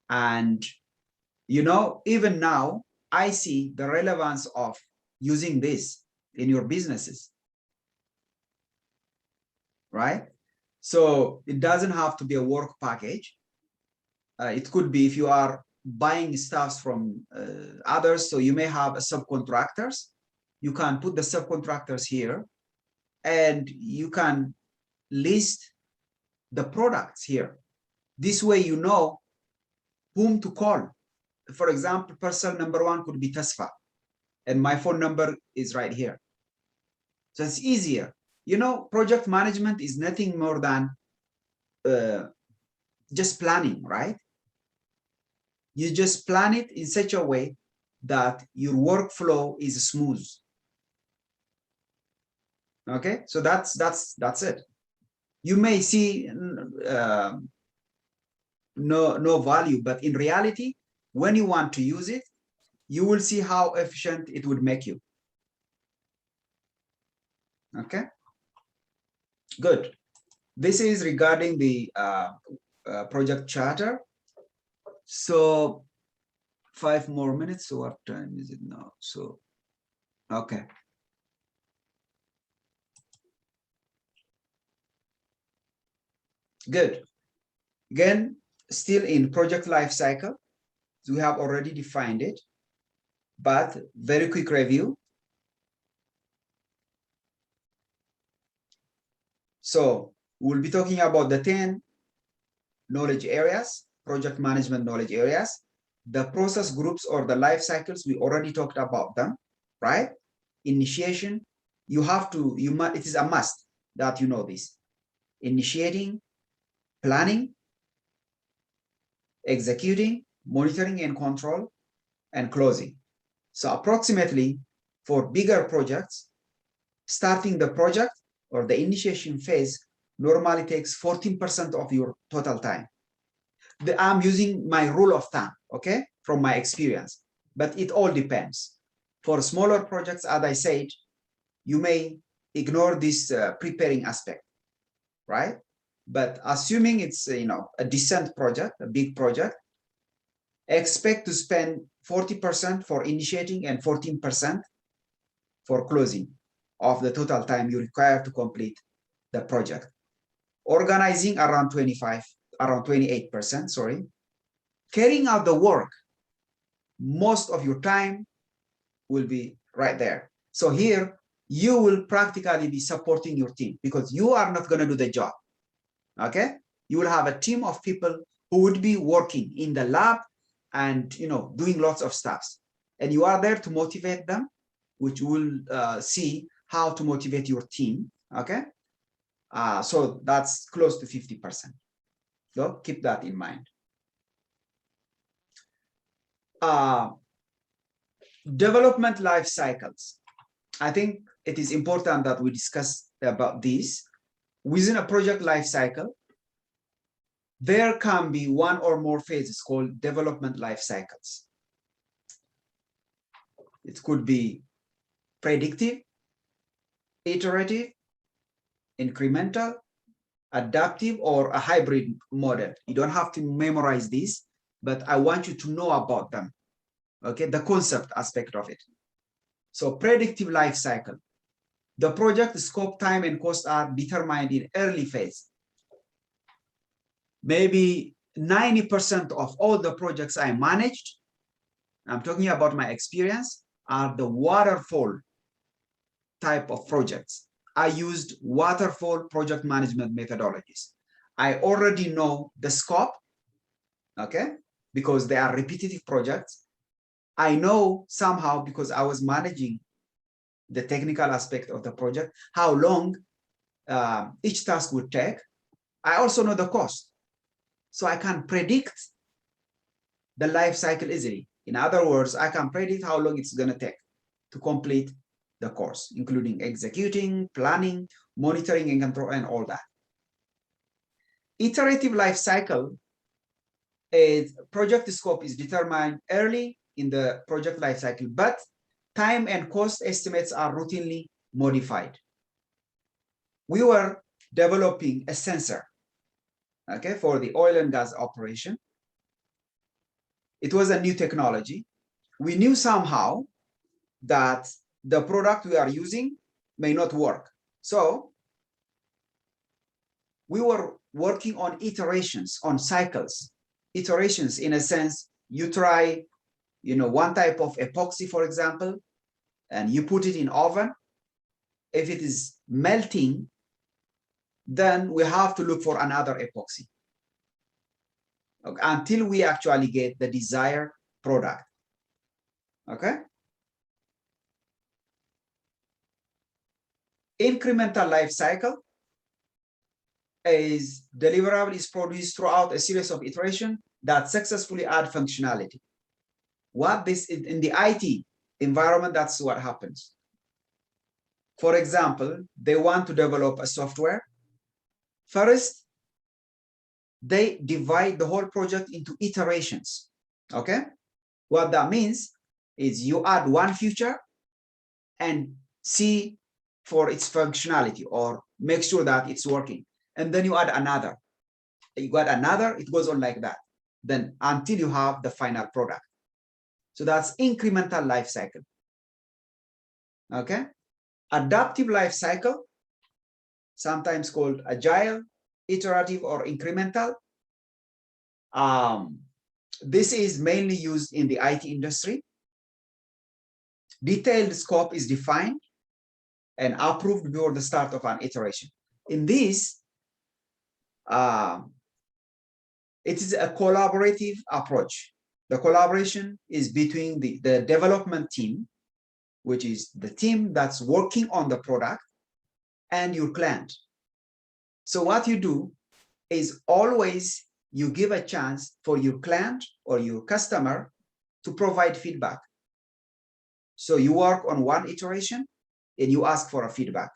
Speaker 1: And, you know, even now, I see the relevance of using this in your businesses, right? So it doesn't have to be a work package. It could be if you are buying stuff from others, so you may have subcontractors. You can put the subcontractors here, and you can list the products here. This way you know whom to call. For example, person number 1 could be Tasfa, and my phone number is right here. So it's easier. You know, project management is nothing more than just planning, right? You just plan it in such a way that your workflow is smooth. Okay, so that's it. You may see no value, but in reality, when you want to use it, you will see how efficient it would make you. Okay, good. This is regarding the project charter. So 5 more minutes. So what time is it now? So, okay. Good. Again, still in project life cycle, we have already defined it, but very quick review. So we'll be talking about the 10 knowledge areas, project management knowledge areas. The process groups or the life cycles, we already talked about them, right? Initiation, you have to, it is a must that you know this. Initiating, planning, executing, monitoring and control, and closing. So approximately for bigger projects, starting the project or the initiation phase normally takes 14% of your total time. I'm using my rule of thumb, okay, from my experience, but it all depends. For smaller projects, as I said, you may ignore this preparing aspect, right? But assuming it's a decent project, a big project, expect to spend 40% for initiating and 14% for closing of the total time you require to complete the project. Organizing around 28%, sorry. Carrying out the work, most of your time will be right there. So here, you will practically be supporting your team because you are not going to do the job, okay? You will have a team of people who would be working in the lab and doing lots of stuff. And you are there to motivate them, which will see how to motivate your team, okay? So that's close to 50%. So keep that in mind. Development life cycles. I think it is important that we discuss about this. Within a project life cycle, there can be one or more phases called development life cycles. It could be predictive, iterative, incremental, adaptive, or a hybrid model. You don't have to memorize this, but I want you to know about them, okay? The concept aspect of it. So predictive life cycle. The project scope, time, and cost are determined in early phase. Maybe 90% of all the projects I managed, I'm talking about my experience, are the waterfall type of projects. I used waterfall project management methodologies. I already know the scope, okay, because they are repetitive projects. I know somehow, because I was managing the technical aspect of the project, how long each task would take. I also know the cost. So I can predict the life cycle easily. In other words, I can predict how long it's going to take to complete the course, including executing, planning, monitoring, and control, and all that. Iterative life cycle, a project scope is determined early in the project life cycle, but time and cost estimates are routinely modified. We were developing a sensor, okay, for the oil and gas operation. It was a new technology. We knew somehow that the product we are using may not work. So we were working on iterations, on cycles. Iterations, in a sense, you try, one type of epoxy, for example, and you put it in oven. If it is melting, then we have to look for another epoxy, okay, until we actually get the desired product, okay? Incremental life cycle is deliverable is produced throughout a series of iterations that successfully add functionality. What this in the IT environment, that's what happens. For example, they want to develop a software. First, they divide the whole project into iterations, okay? What that means is you add one feature and see for its functionality or make sure that it's working. And then you add another. You got another, it goes on like that. Then until you have the final product. So that's incremental life cycle, okay? Adaptive life cycle, sometimes called agile, iterative, or incremental. This is mainly used in the IT industry. Detailed scope is defined and approved before the start of an iteration. In this, it is a collaborative approach. The collaboration is between the development team, which is the team that's working on the product, and your client. So what you do is always you give a chance for your client or your customer to provide feedback. So you work on one iteration and you ask for a feedback.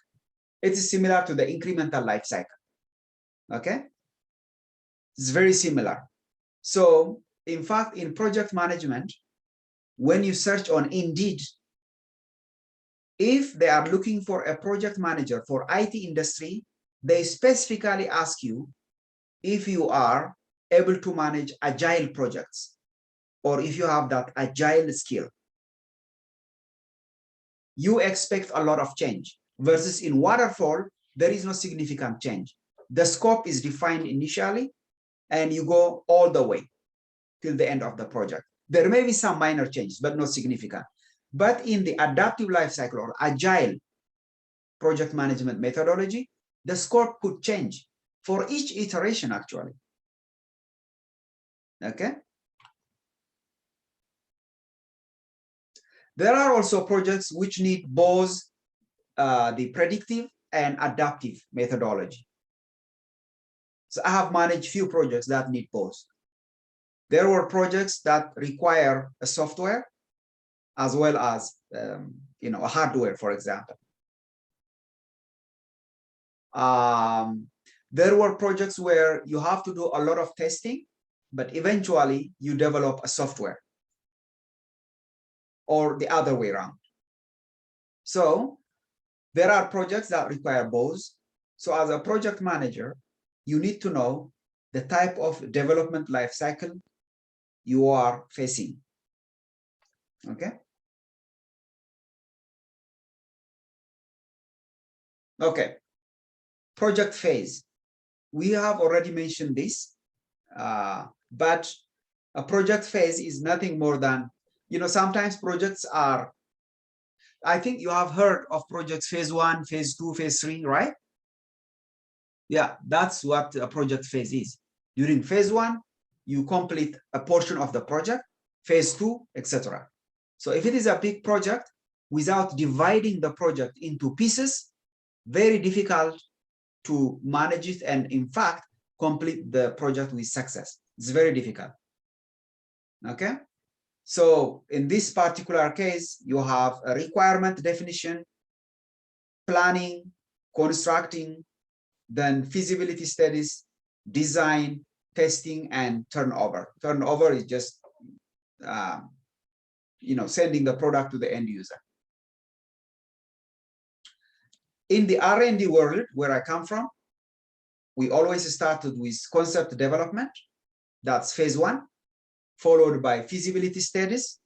Speaker 1: It is similar to the incremental life cycle. Okay? It's very similar. So, in fact, in project management, when you search on Indeed, if they are looking for a project manager for IT industry, they specifically ask you if you are able to manage agile projects or if you have that agile skill. You expect a lot of change versus in waterfall, there is no significant change. The scope is defined initially and you go all the way till the end of the project. There may be some minor changes, but not significant. But in the adaptive life cycle or agile project management methodology, the scope could change for each iteration actually. Okay. There are also projects which need both the predictive and adaptive methodology. So I have managed few projects that need both. There were projects that require a software as well as a hardware, for example. There were projects where you have to do a lot of testing, but eventually you develop a software, or the other way around. So there are projects that require both. So as a project manager, you need to know the type of development life cycle you are facing. Okay. Okay. Project phase. We have already mentioned this, but a project phase is nothing more than, sometimes projects are, I think you have heard of projects phase 1, phase 2, phase 3, right? Yeah, that's what a project phase is. During phase 1, you complete a portion of the project, phase 2, etc. So if it is a big project, without dividing the project into pieces, very difficult to manage it and in fact complete the project with success. It's very difficult. Okay, so in this particular case, you have a requirement definition, planning, constructing, then feasibility studies, design, testing, and turnover. Turnover is just sending the product to the end user. In the R&D world, where I come from, we always started with concept development. That's phase 1, followed by feasibility studies.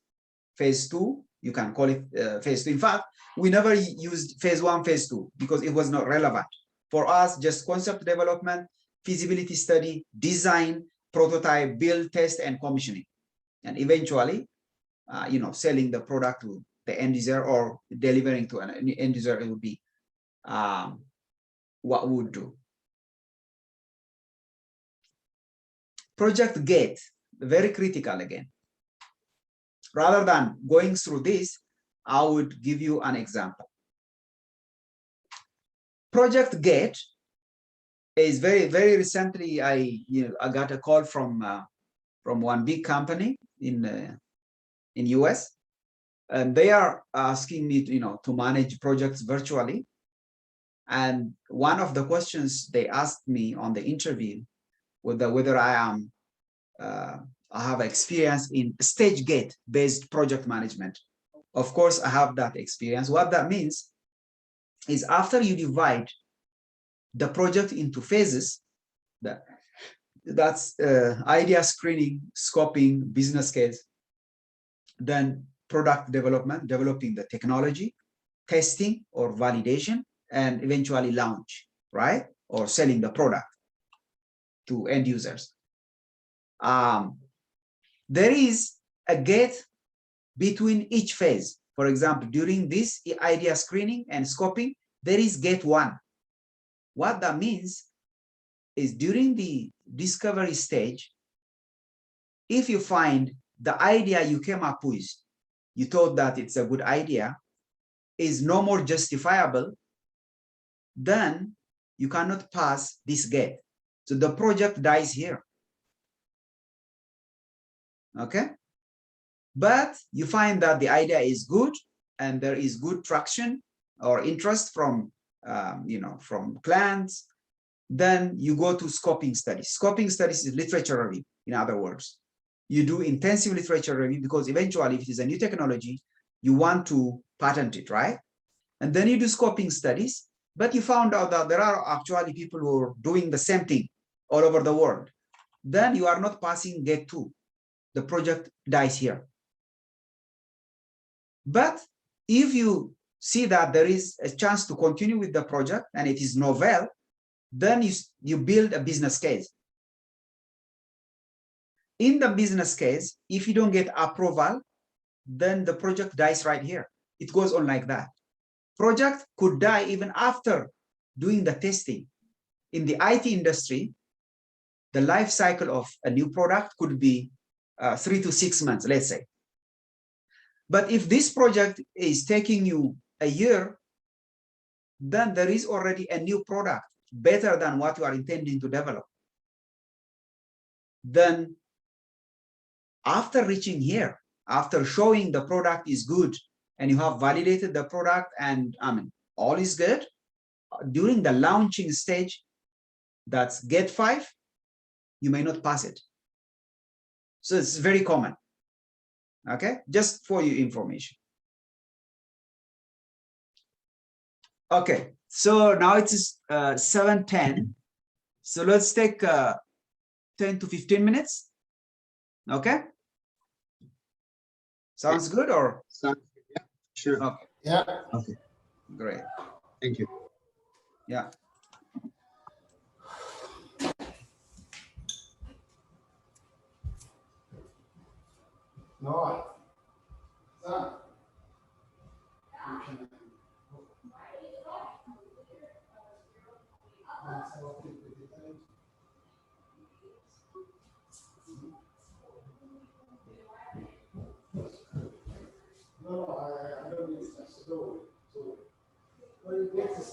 Speaker 1: Phase 2, you can call it phase 2. In fact, we never used phase 1, phase 2 because it was not relevant. For us, just concept development, feasibility study, design, prototype, build, test, and commissioning. And eventually, selling the product to the end user or delivering to an end user, it would be what we would do. Project gate, very critical again. Rather than going through this, I would give you an example. Project gate is very, very recently, I got a call from one big company in US, and they are asking me to manage projects virtually. And one of the questions they asked me on the interview was whether I have experience in stage gate based project management. Of course, I have that experience. What that means is after you divide the project into phases, that's idea screening, scoping, business case, then product development, developing the technology, testing or validation, and eventually launch, right? Or selling the product to end users. There is a gate between each phase. For example, during this idea screening and scoping, there is gate 1. What that means is during the discovery stage, if you find the idea you came up with, you thought that it's a good idea, is no more justifiable, then you cannot pass this gate. So the project dies here. Okay? But you find that the idea is good and there is good traction or interest from from clients. Then you go to scoping studies. Scoping studies is literature review, in other words. You do intensive literature review because eventually, if it is a new technology, you want to patent it, right? And then you do scoping studies, but you found out that there are actually people who are doing the same thing all over the world. Then you are not passing gate 2. The project dies here. But if you see that there is a chance to continue with the project and it is novel, then you build a business case. In the business case, if you don't get approval, then the project dies right here. It goes on like that. Project could die even after doing the testing. In the IT industry, the life cycle of a new product could be 3 to 6 months, let's say. But if this project is taking you a year, then there is already a new product better than what you are intending to develop. Then after reaching here, after showing the product is good and you have validated the product and all is good, during the launching stage, that's gate 5, you may not pass it. So it's very common. Okay, just for your information. Okay, so now it is 7:10. So let's take 10 to 15 minutes. Okay. Sounds good or?
Speaker 2: Sounds good. Yeah, sure.
Speaker 1: Okay.
Speaker 3: Yeah.
Speaker 2: Okay.
Speaker 1: Great.
Speaker 2: Thank you.
Speaker 1: Yeah.
Speaker 3: No. No, I don't need that. So, what is this?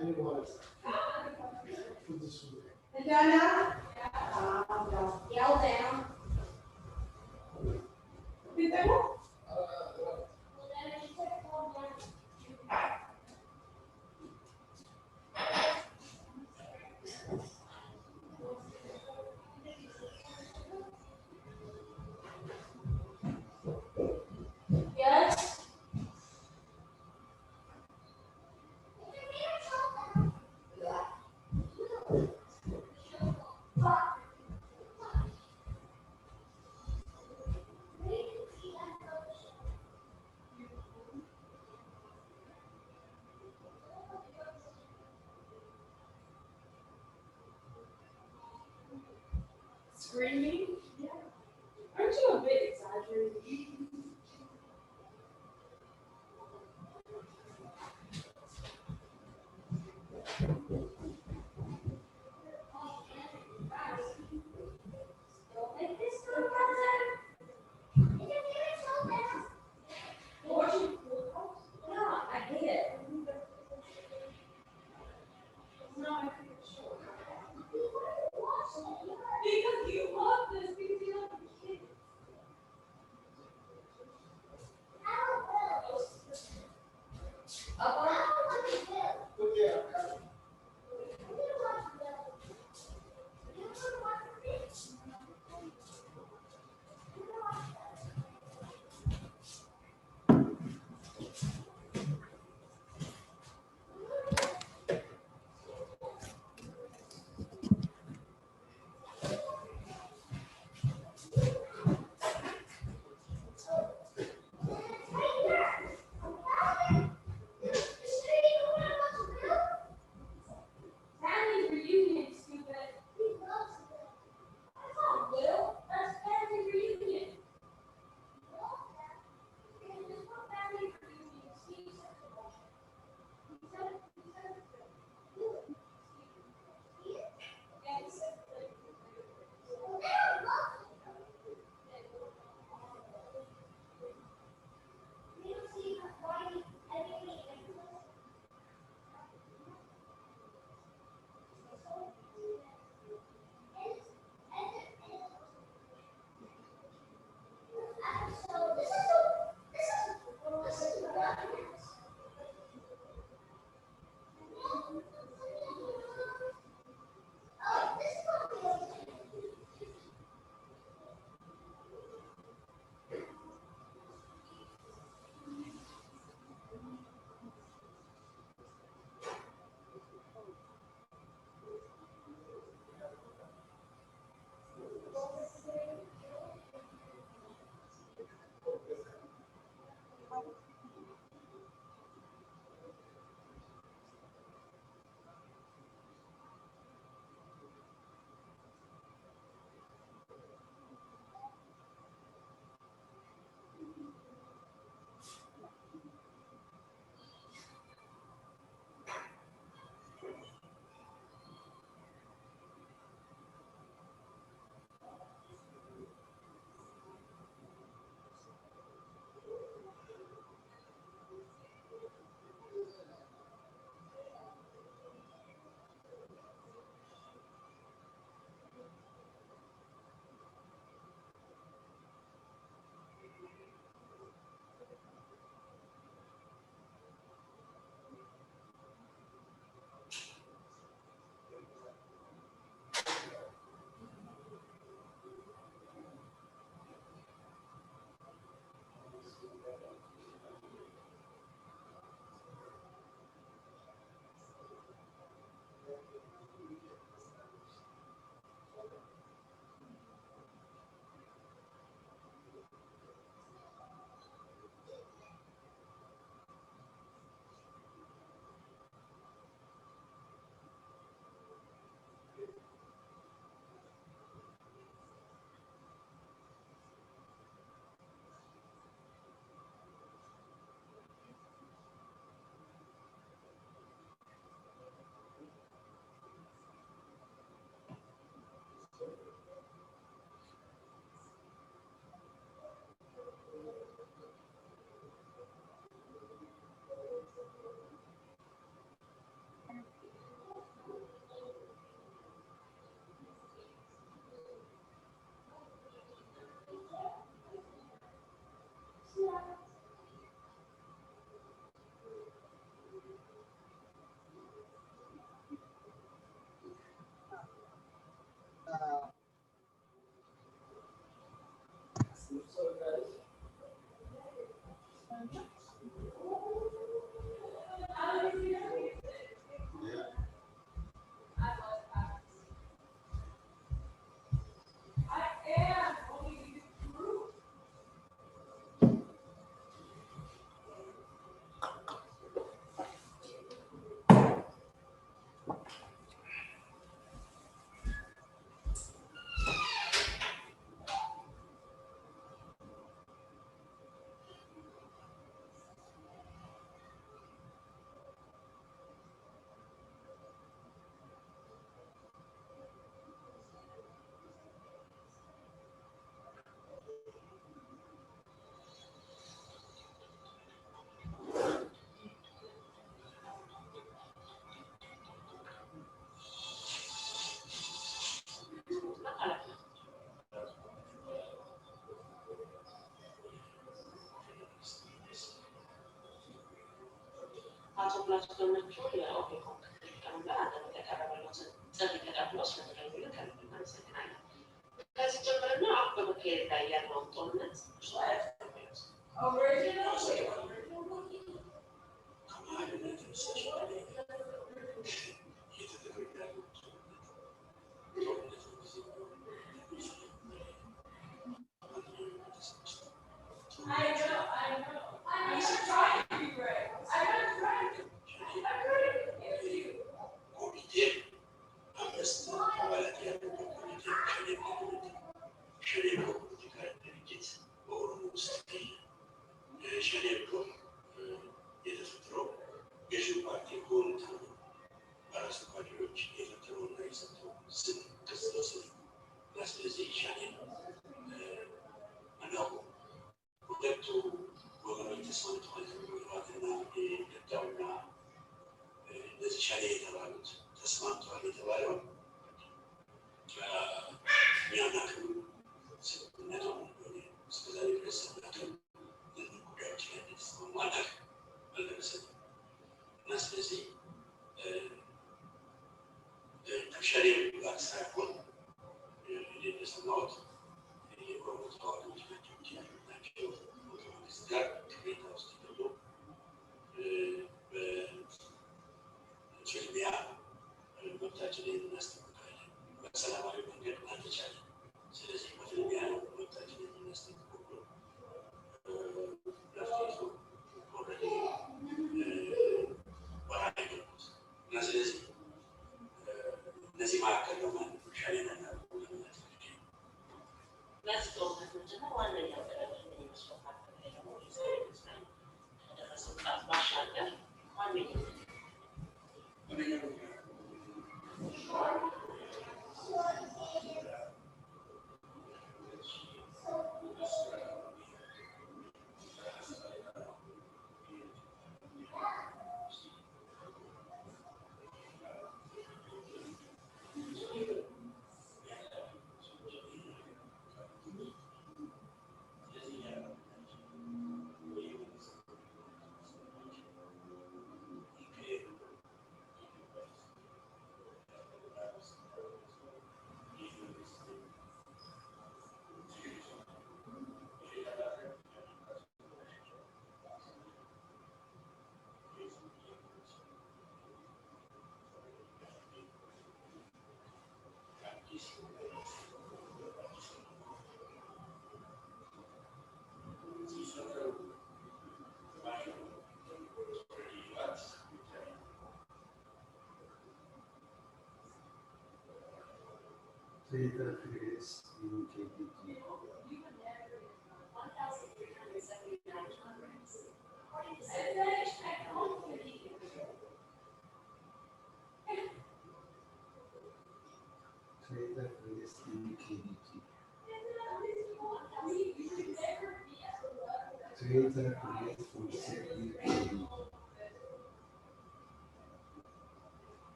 Speaker 3: Anyone? Put this away.
Speaker 4: Donna, don't yell down. Did they want? Yes. Screaming? Yeah. Aren't you a bit exaggerated? Don't make this so fun. No, I hate it. No, I think it's short. Because you love this, because you love the kids.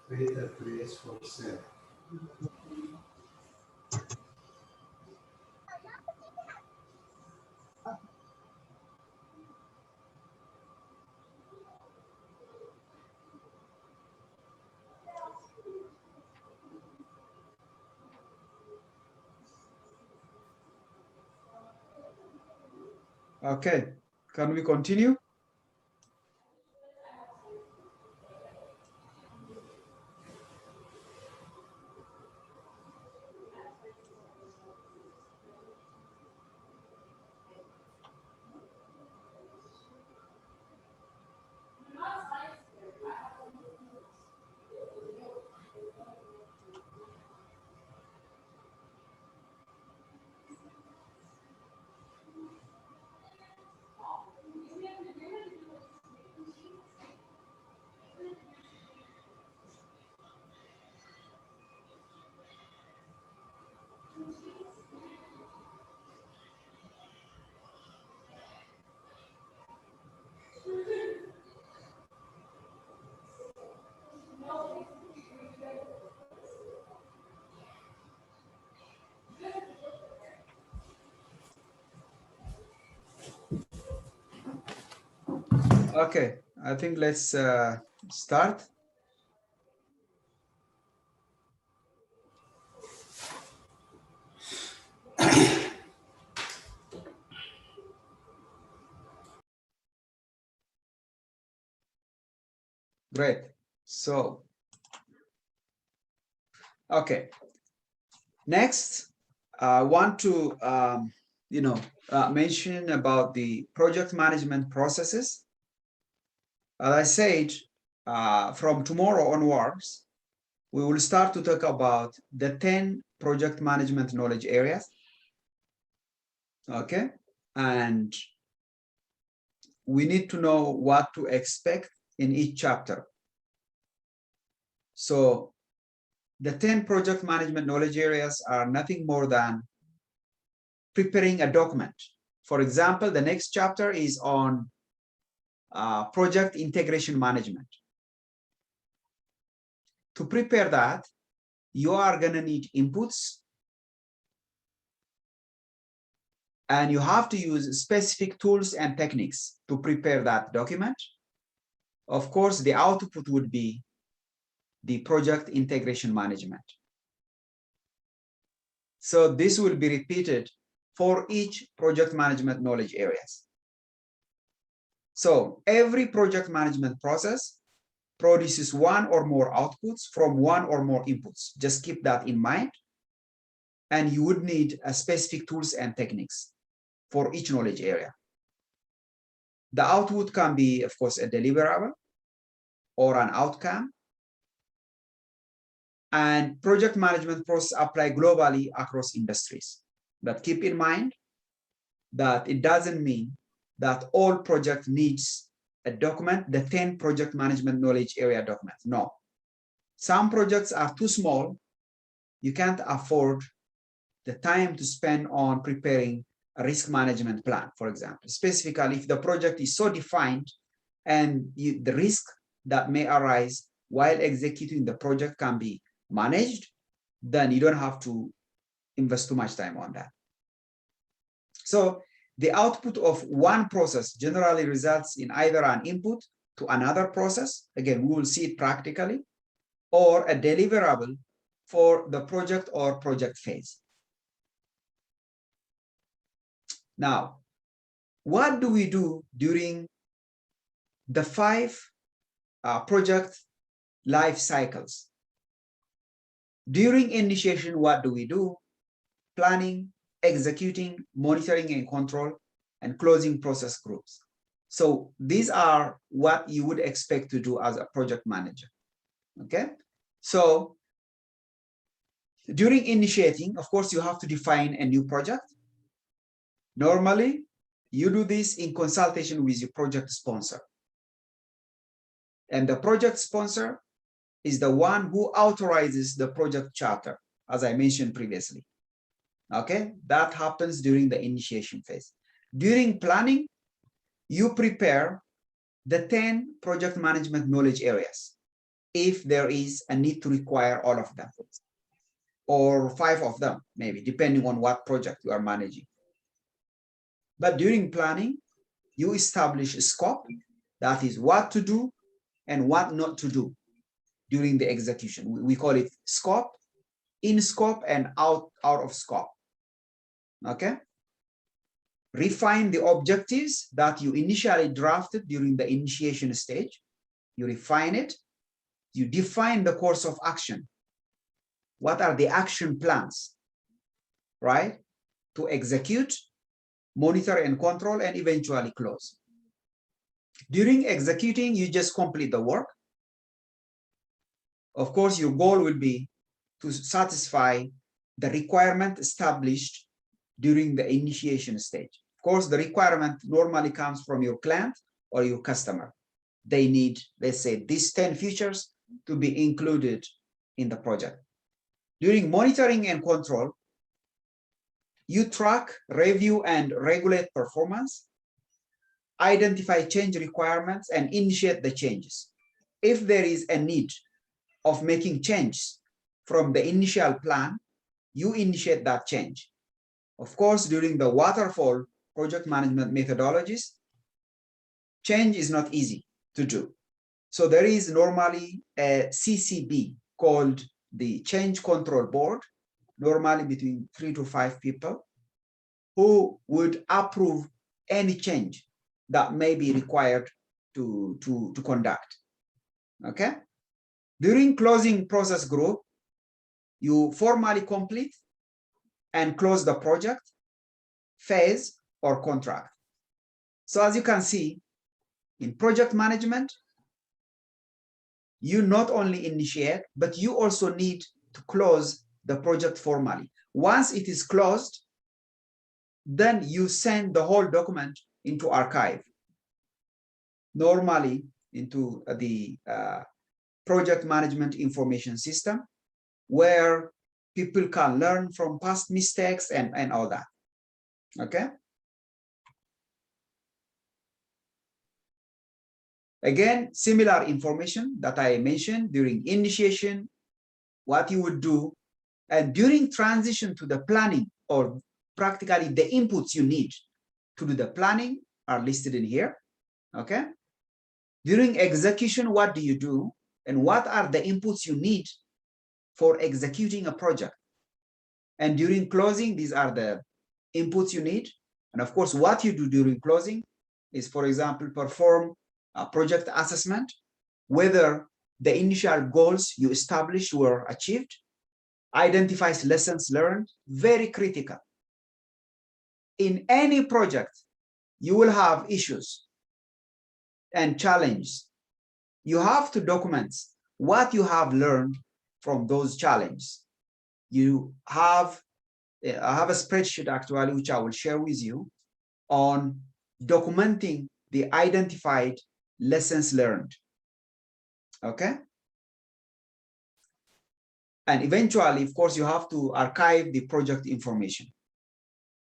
Speaker 5: Create a place for sale.
Speaker 1: Okay, can we continue? Okay, I think let's start. Great. So, okay. Next, I want to mention about the project management processes. As I said, from tomorrow onwards, we will start to talk about the 10 project management knowledge areas. Okay, and we need to know what to expect in each chapter. So the 10 project management knowledge areas are nothing more than preparing a document. For example, the next chapter is on project integration management. To prepare that, you are going to need inputs, and you have to use specific tools and techniques to prepare that document. Of course, the output would be the project integration management. So this will be repeated for each project management knowledge areas. So every project management process produces one or more outputs from one or more inputs. Just keep that in mind. And you would need a specific tools and techniques for each knowledge area. The output can be, of course, a deliverable or an outcome. And project management process apply globally across industries. But keep in mind that it doesn't mean that all project needs a document, the 10 project management knowledge area document. No. Some projects are too small. You can't afford the time to spend on preparing a risk management plan, for example. Specifically, if the project is so defined and the risk that may arise while executing the project can be managed, then you don't have to invest too much time on that. So the output of one process generally results in either an input to another process, again, we will see it practically, or a deliverable for the project or project phase. Now, what do we do during the 5 project life cycles? During initiation, what do we do? Planning, executing, monitoring and control, and closing process groups. So these are what you would expect to do as a project manager. Okay, so during initiating, of course, you have to define a new project. Normally, you do this in consultation with your project sponsor. And the project sponsor is the one who authorizes the project charter, as I mentioned previously. Okay, that happens during the initiation phase. During planning, you prepare the 10 project management knowledge areas, if there is a need to require all of them, or 5 of them, maybe, depending on what project you are managing. But during planning, you establish a scope, that is what to do and what not to do during the execution. We call it scope, in scope, and out of scope. Okay? Refine the objectives that you initially drafted during the initiation stage. You refine it. You define the course of action. What are the action plans, right? To execute, monitor and control, and eventually close. During executing, you just complete the work. Of course, your goal will be to satisfy the requirement established during the initiation stage. Of course, the requirement normally comes from your client or your customer. They need, let's say, these 10 features to be included in the project. During monitoring and control, you track, review, and regulate performance, identify change requirements, and initiate the changes. If there is a need of making changes from the initial plan, you initiate that change. Of course, during the waterfall project management methodologies, change is not easy to do. So there is normally a CCB called the Change Control Board, normally between 3 to 5 people, who would approve any change that may be required to conduct. Okay? During closing process group, you formally complete and close the project, phase, or contract. So as you can see, in project management, you not only initiate, but you also need to close the project formally. Once it is closed, then you send the whole document into archive, normally into the project management information system, where people can learn from past mistakes and all that. Okay? Again, similar information that I mentioned during initiation, what you would do, and during transition to the planning, or practically the inputs you need to do the planning are listed in here. Okay? During execution, what do you do? And what are the inputs you need for executing a project? And during closing, these are the inputs you need. And of course, what you do during closing is, for example, perform a project assessment, whether the initial goals you established were achieved, identifies lessons learned, very critical. In any project, you will have issues and challenges. You have to document what you have learned from those challenges. You have, I have a spreadsheet actually, which I will share with you on documenting the identified lessons learned. Okay? And eventually, of course, you have to archive the project information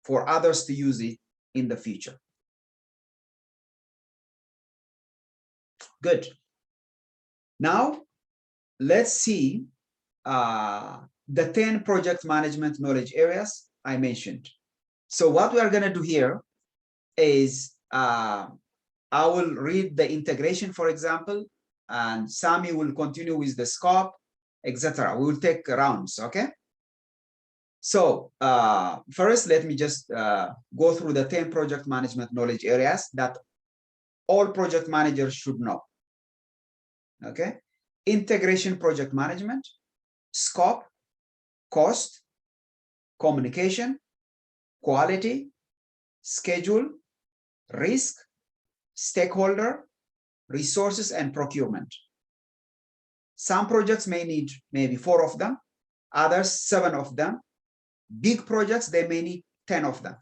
Speaker 1: for others to use it in the future. Good. Now, let's see the 10 project management knowledge areas I mentioned. So what we are going to do here is I will read the integration, for example, and Sami will continue with the scope, etc. We will take rounds, okay? So first, let me just go through the 10 project management knowledge areas that all project managers should know. Okay? Integration project management, scope, cost, communication, quality, schedule, risk, stakeholder, resources, and procurement. Some projects may need maybe 4 of them, others 7 of them. Big projects, they may need 10 of them.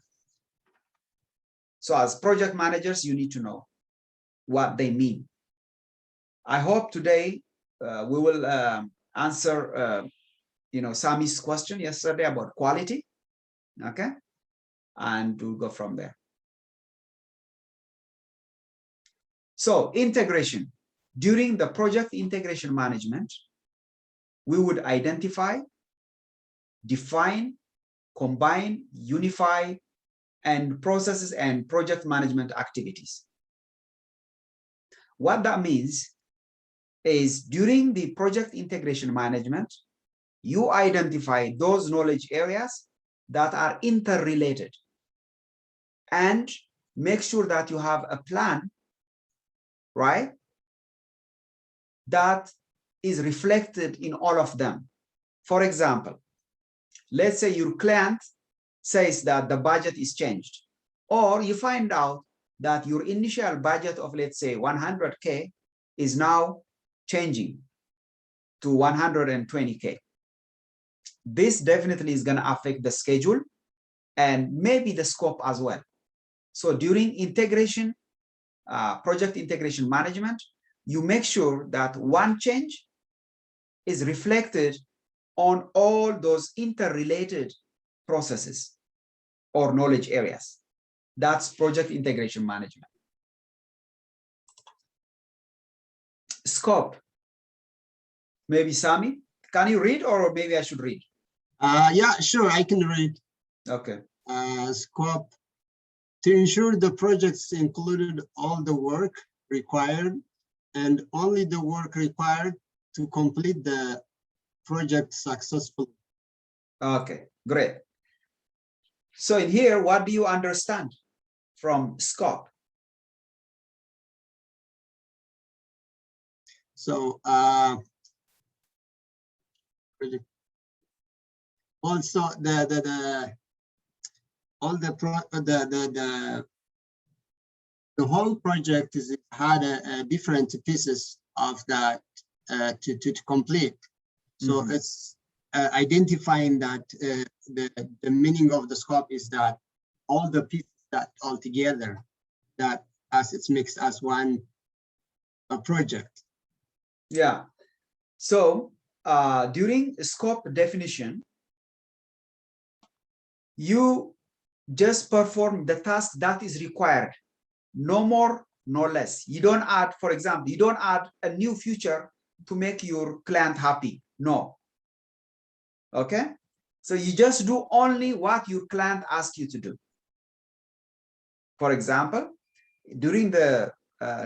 Speaker 1: So as project managers, you need to know what they mean. I hope today we will answer Sami's question yesterday about quality, okay? And we'll go from there. So integration. During the project integration management, we would identify, define, combine, unify, and processes and project management activities. What that means is during the project integration management, you identify those knowledge areas that are interrelated and make sure that you have a plan, right, that is reflected in all of them. For example, let's say your client says that the budget is changed, or you find out that your initial budget of, let's say, 100K is now changing to 120K. This definitely is going to affect the schedule and maybe the scope as well. So during integration, project integration management, you make sure that one change is reflected on all those interrelated processes or knowledge areas. That's project integration management. Scope. Maybe Sami, can you read, or maybe I should read?
Speaker 2: Yeah, sure, I can read.
Speaker 1: Okay.
Speaker 2: Scope to ensure the projects included all the work required and only the work required to complete the project successfully.
Speaker 1: Okay, great. So in here, what do you understand from scope?
Speaker 2: So also the whole project had a different pieces of that to complete. So it's identifying that the meaning of the scope is that all the pieces that all together, that as it's mixed as one project.
Speaker 1: Yeah. So during scope definition, you just perform the task that is required, no more, no less. You don't add, for example, you don't add a new feature to make your client happy. No. Okay. So you just do only what your client asks you to do. For example, during the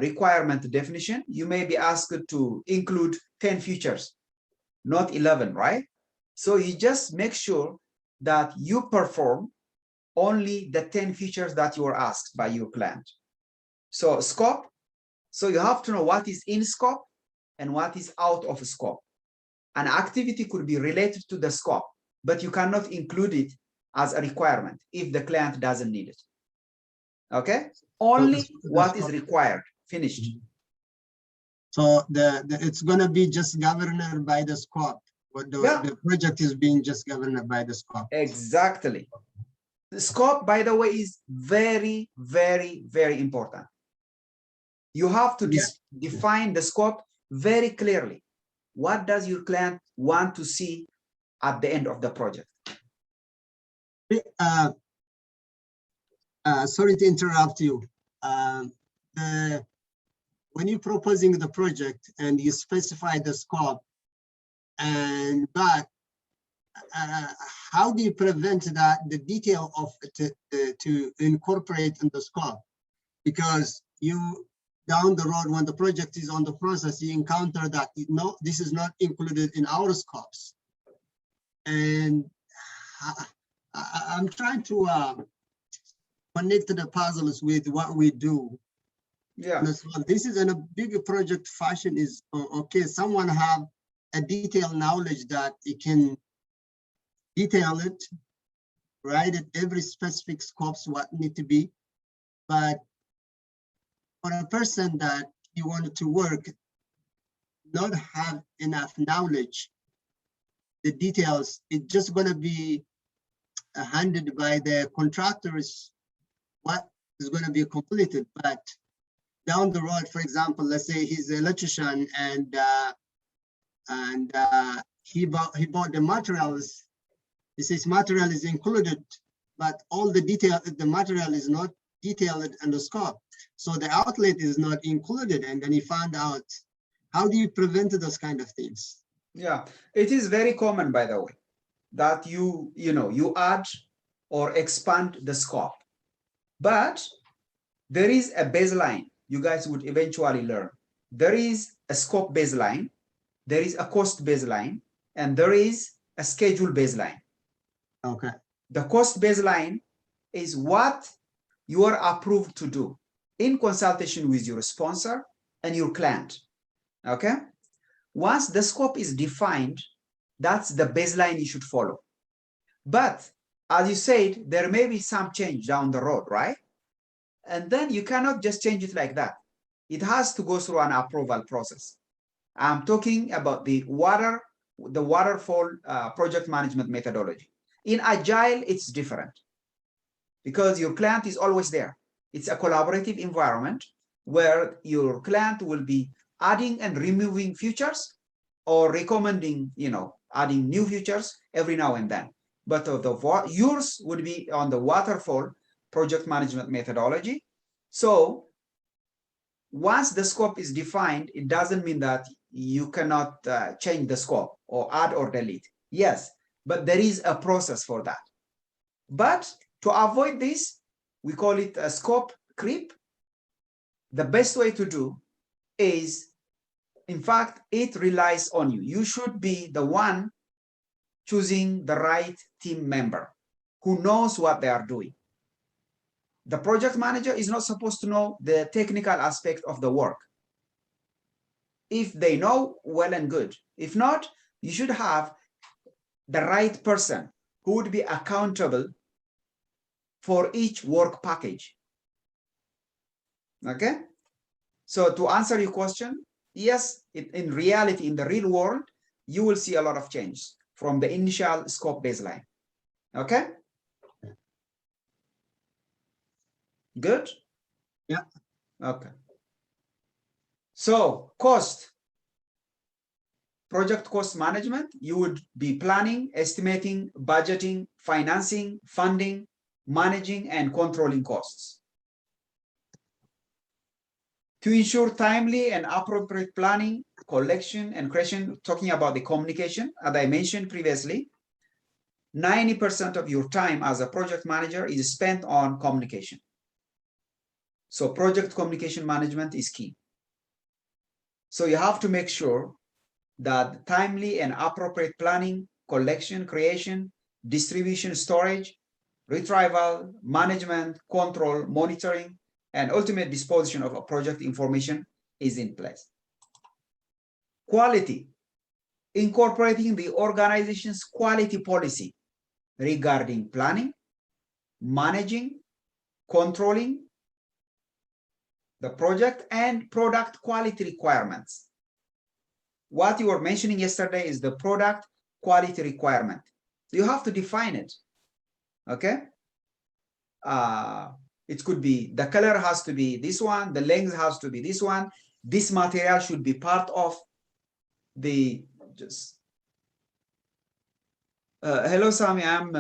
Speaker 1: requirement definition, you may be asked to include 10 features, not 11, right? So you just make sure that you perform only the 10 features that you are asked by your client. So scope, so you have to know what is in scope and what is out of scope. An activity could be related to the scope, but you cannot include it as a requirement if the client doesn't need it. Okay? Only what is required, finished.
Speaker 2: So it's going to be just governed by the scope. The project is being just governed by the scope.
Speaker 1: Exactly. The scope, by the way, is very, very, very important. You have to define the scope very clearly. What does your client want to see at the end of the project?
Speaker 2: Sorry to interrupt you. When you're proposing the project and you specify the scope, but how do you prevent that the detail of to incorporate in the scope? Because you down the road, when the project is on the process, you encounter that no, this is not included in our scopes, and I'm trying to connect the puzzles with what we do.
Speaker 1: Yeah.
Speaker 2: So this is in a bigger project fashion is okay. Someone have a detailed knowledge that it can detail it, right? At every specific scopes what need to be, but for a person that you wanted to work, not have enough knowledge, the details, it's just going to be handed by the contractors what is going to be completed. But down the road, for example, let's say he's an electrician and he bought the materials. He says material is included, but all the detail, the material is not detailed in the scope. So the outlet is not included, and then he found out. How do you prevent those kind of things?
Speaker 1: Yeah, it is very common, by the way, that you add or expand the scope, but there is a baseline you guys would eventually learn. There is a scope baseline, there is a cost baseline, and there is a schedule baseline.
Speaker 2: Okay.
Speaker 1: The cost baseline is what you are approved to do in consultation with your sponsor and your client. Okay. Once the scope is defined, that's the baseline you should follow. But as you said, there may be some change down the road, right? And then you cannot just change it like that. It has to go through an approval process. I'm talking about the waterfall project management methodology. In Agile, it's different because your client is always there. It's a collaborative environment where your client will be adding and removing features or recommending, adding new features every now and then. But yours would be on the waterfall project management methodology. So once the scope is defined, it doesn't mean that you cannot change the scope or add or delete. Yes, but there is a process for that. But to avoid this, we call it a scope creep. The best way to do is, in fact, it relies on you. You should be the one choosing the right team member who knows what they are doing. The project manager is not supposed to know the technical aspect of the work. If they know, well and good. If not, you should have the right person who would be accountable for each work package. Okay? So to answer your question, yes, in reality, in the real world, you will see a lot of change from the initial scope baseline. Okay? Good?
Speaker 2: Yeah.
Speaker 1: Okay. So cost, project cost management, you would be planning, estimating, budgeting, financing, funding, managing, and controlling costs. To ensure timely and appropriate planning, collection, and creation, talking about the communication, as I mentioned previously, 90% of your time as a project manager is spent on communication. So project communication management is key. So you have to make sure that timely and appropriate planning, collection, creation, distribution, storage, retrieval, management, control, monitoring, and ultimate disposition of a project information is in place. Quality, incorporating the organization's quality policy regarding planning, managing, controlling the project, and product quality requirements. What you were mentioning yesterday is the product quality requirement. You have to define it, okay? It could be, the color has to be this one, the length has to be this one, this material should be part of the, hello, Sami, I'm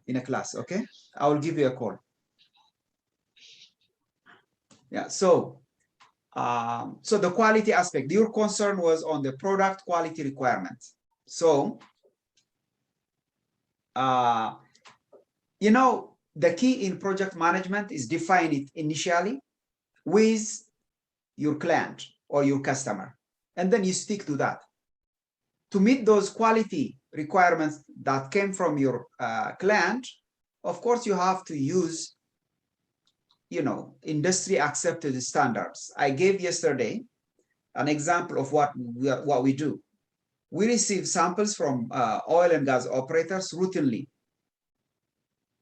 Speaker 1: in a class, okay? I will give you a call. Yeah, so the quality aspect, your concern was on the product quality requirements. So, you know, the key in project management is define it initially with your client or your customer, and then you stick to that. To meet those quality requirements that came from your client, of course, you have to use, you know, industry accepted standards. I gave yesterday an example of what we do. We receive samples from oil and gas operators routinely.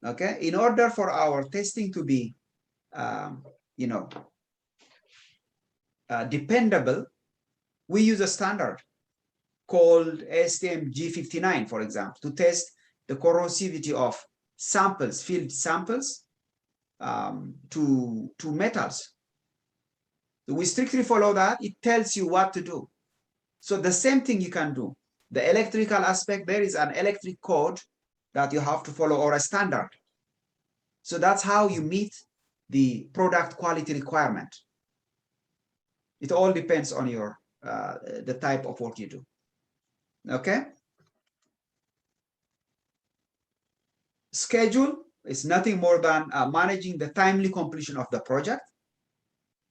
Speaker 1: Okay, in order for our testing to be, you know, dependable, we use a standard called STM G59, for example, to test the corrosivity of samples, field samples, to metals. So we strictly follow that. It tells you what to do. So the same thing you can do. The electrical aspect, there is an electric code that you have to follow, or a standard. So that's how you meet the product quality requirement. It all depends on your the type of work you do. Okay. Schedule is nothing more than managing the timely completion of the project.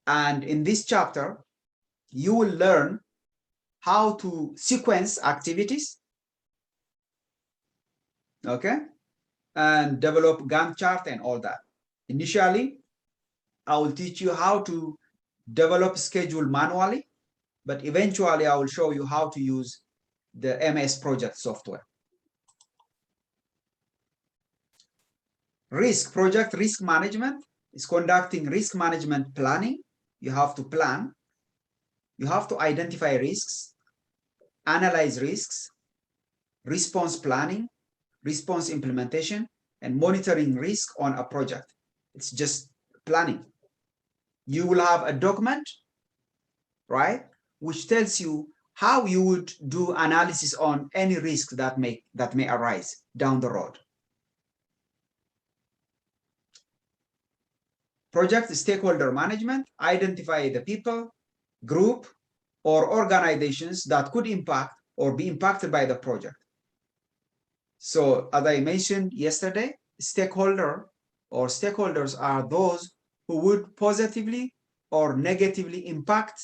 Speaker 1: And in this chapter, you will learn how to sequence activities, okay, and develop Gantt chart and all that. Initially, I will teach you how to develop schedule manually, but eventually I will show you how to use the MS project software. Risk, project risk management is conducting risk management planning. You have to plan. You have to identify risks, analyze risks, response planning, response implementation, and monitoring risk on a project. It's just planning. You will have a document, right, which tells you how you would do analysis on any risk that may arise down the road. Project stakeholder management, identify the people, group, or organizations that could impact or be impacted by the project. So as I mentioned yesterday, stakeholder or stakeholders are those who would positively or negatively impact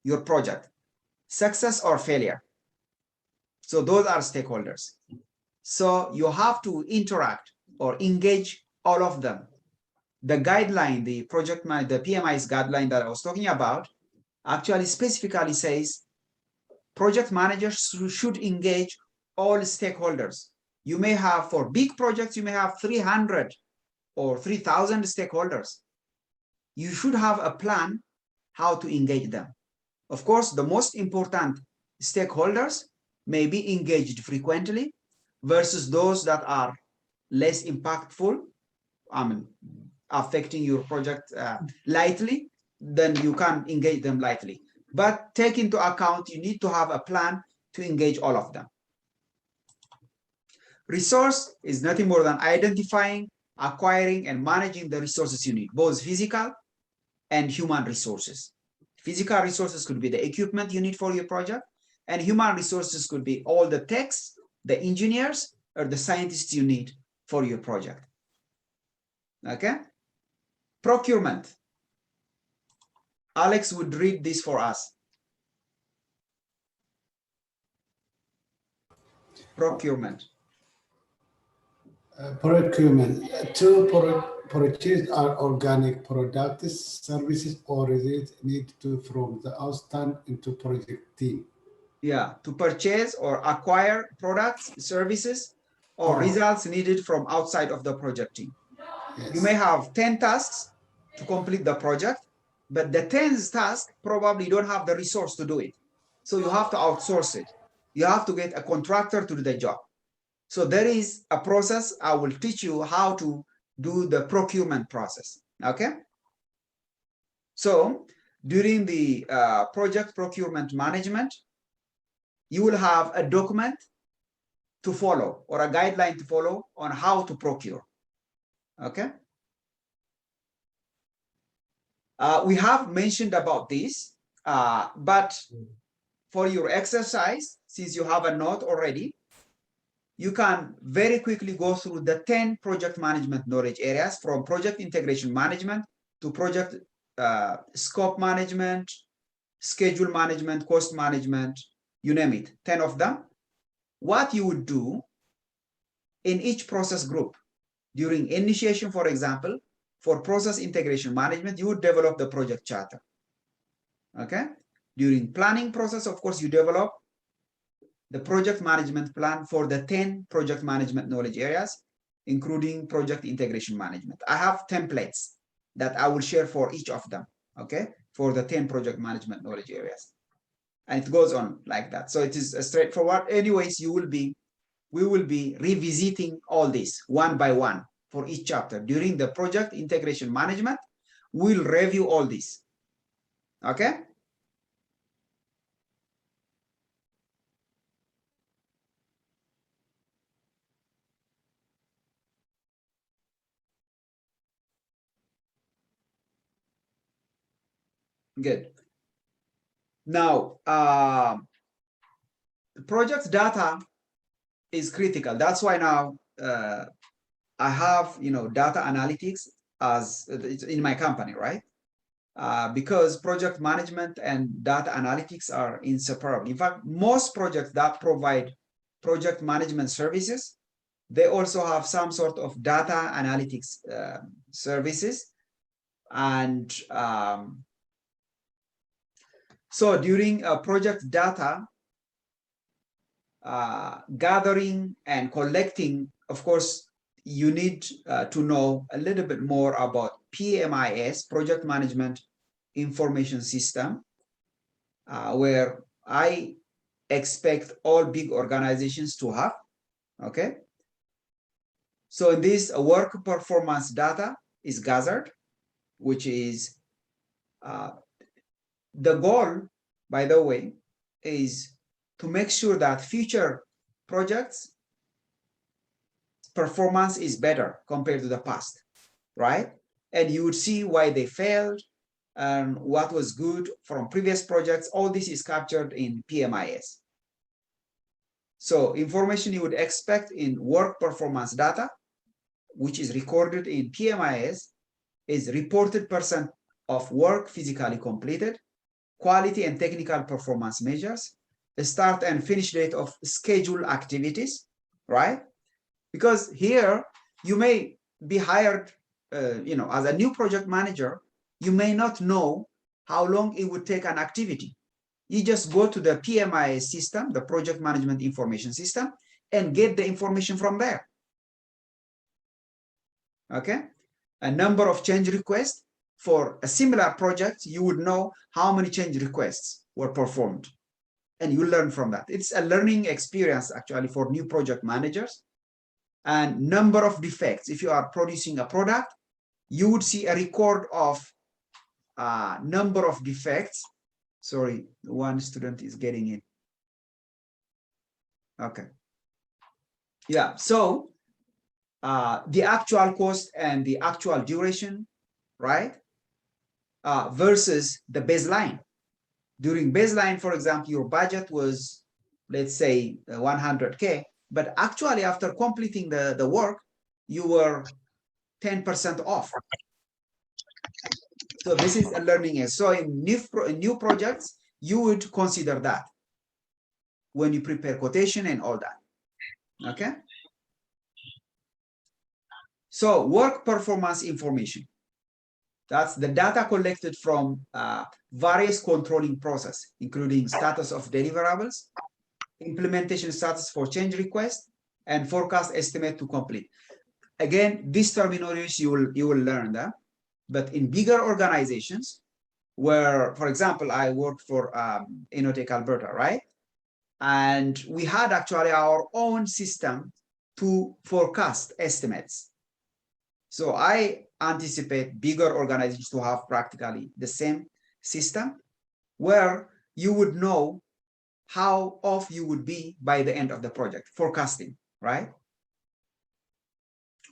Speaker 1: your project, success or failure. So those are stakeholders. So you have to interact or engage all of them. The guideline, the PMI's guideline that I was talking about, actually specifically says project managers should engage all stakeholders. You may have, for big projects, you may have 300 or 3,000 stakeholders. You should have a plan how to engage them. Of course, the most important stakeholders may be engaged frequently versus those that are less impactful, affecting your project lightly, then you can engage them lightly. But take into account, you need to have a plan to engage all of them. Resource is nothing more than identifying, acquiring, and managing the resources you need, both physical and human resources. Physical resources could be the equipment you need for your project, and human resources could be all the techs, the engineers, or the scientists you need for your project. Okay? Procurement. Alex would read this for us. Procurement.
Speaker 3: Procurement. To purchase our organic products, services, or results need to from the outstand into project team.
Speaker 1: Yeah, to purchase or acquire products, services, or results needed from outside of the project team. Yes. You may have 10 tasks to complete the project, but the 10th task probably don't have the resource to do it. So you have to outsource it. You have to get a contractor to do the job. So there is a process. I will teach you how to do the procurement process, okay? So during the project procurement management, you will have a document to follow or a guideline to follow on how to procure, okay? We have mentioned about this, but for your exercise, since you have a note already, you can very quickly go through the 10 project management knowledge areas, from project integration management to project scope management, schedule management, cost management, you name it, 10 of them. What you would do in each process group during initiation, for example, for process integration management, you would develop the project charter. Okay. During planning process, of course, you develop the project management plan for the 10 project management knowledge areas, including project integration management. I have templates that I will share for each of them, okay, for the 10 project management knowledge areas. And it goes on like that. So it is a straightforward. Anyways, we will be revisiting all this one by one for each chapter. During the project integration management, we'll review all this, okay? Good. Now, project data is critical. That's why now I have, data analytics as in my company, right? Because project management and data analytics are inseparable. In fact, most projects that provide project management services, they also have some sort of data analytics services. And so during project data gathering and collecting, of course, you need to know a little bit more about PMIS, Project Management Information System, where I expect all big organizations to have, okay? So in this, work performance data is gathered, which is the goal, by the way, is to make sure that future projects performance is better compared to the past, right? And you would see why they failed and what was good from previous projects. All this is captured in PMIS. So information you would expect in work performance data which is recorded in PMIS, is reported percent of work physically completed, quality and technical performance measures, the start and finish date of scheduled activities, right? Because here you may be hired, as a new project manager, you may not know how long it would take an activity. You just go to the PMIS system, the Project Management Information System, and get the information from there. Okay, a number of change requests for a similar project, you would know how many change requests were performed, and you learn from that. It's a learning experience actually for new project managers. And number of defects. If you are producing a product, you would see a record of number of defects. Sorry, one student is getting in. Okay. Yeah, so the actual cost and the actual duration, right? Versus the baseline. During baseline, for example, your budget was, let's say, 100K, but actually after completing the work, you were 10% off. So this is a learning edge. So in new projects, you would consider that when you prepare quotation and all that. Okay. So work performance information. That's the data collected from various controlling process, including status of deliverables, implementation status for change request, and forecast estimate to complete. Again, this terminology you will learn that. But in bigger organizations, where, for example, I worked for Inotech Alberta, right? And we had actually our own system to forecast estimates. So I anticipate bigger organizations to have practically the same system, where you would know how off you would be by the end of the project, forecasting, right?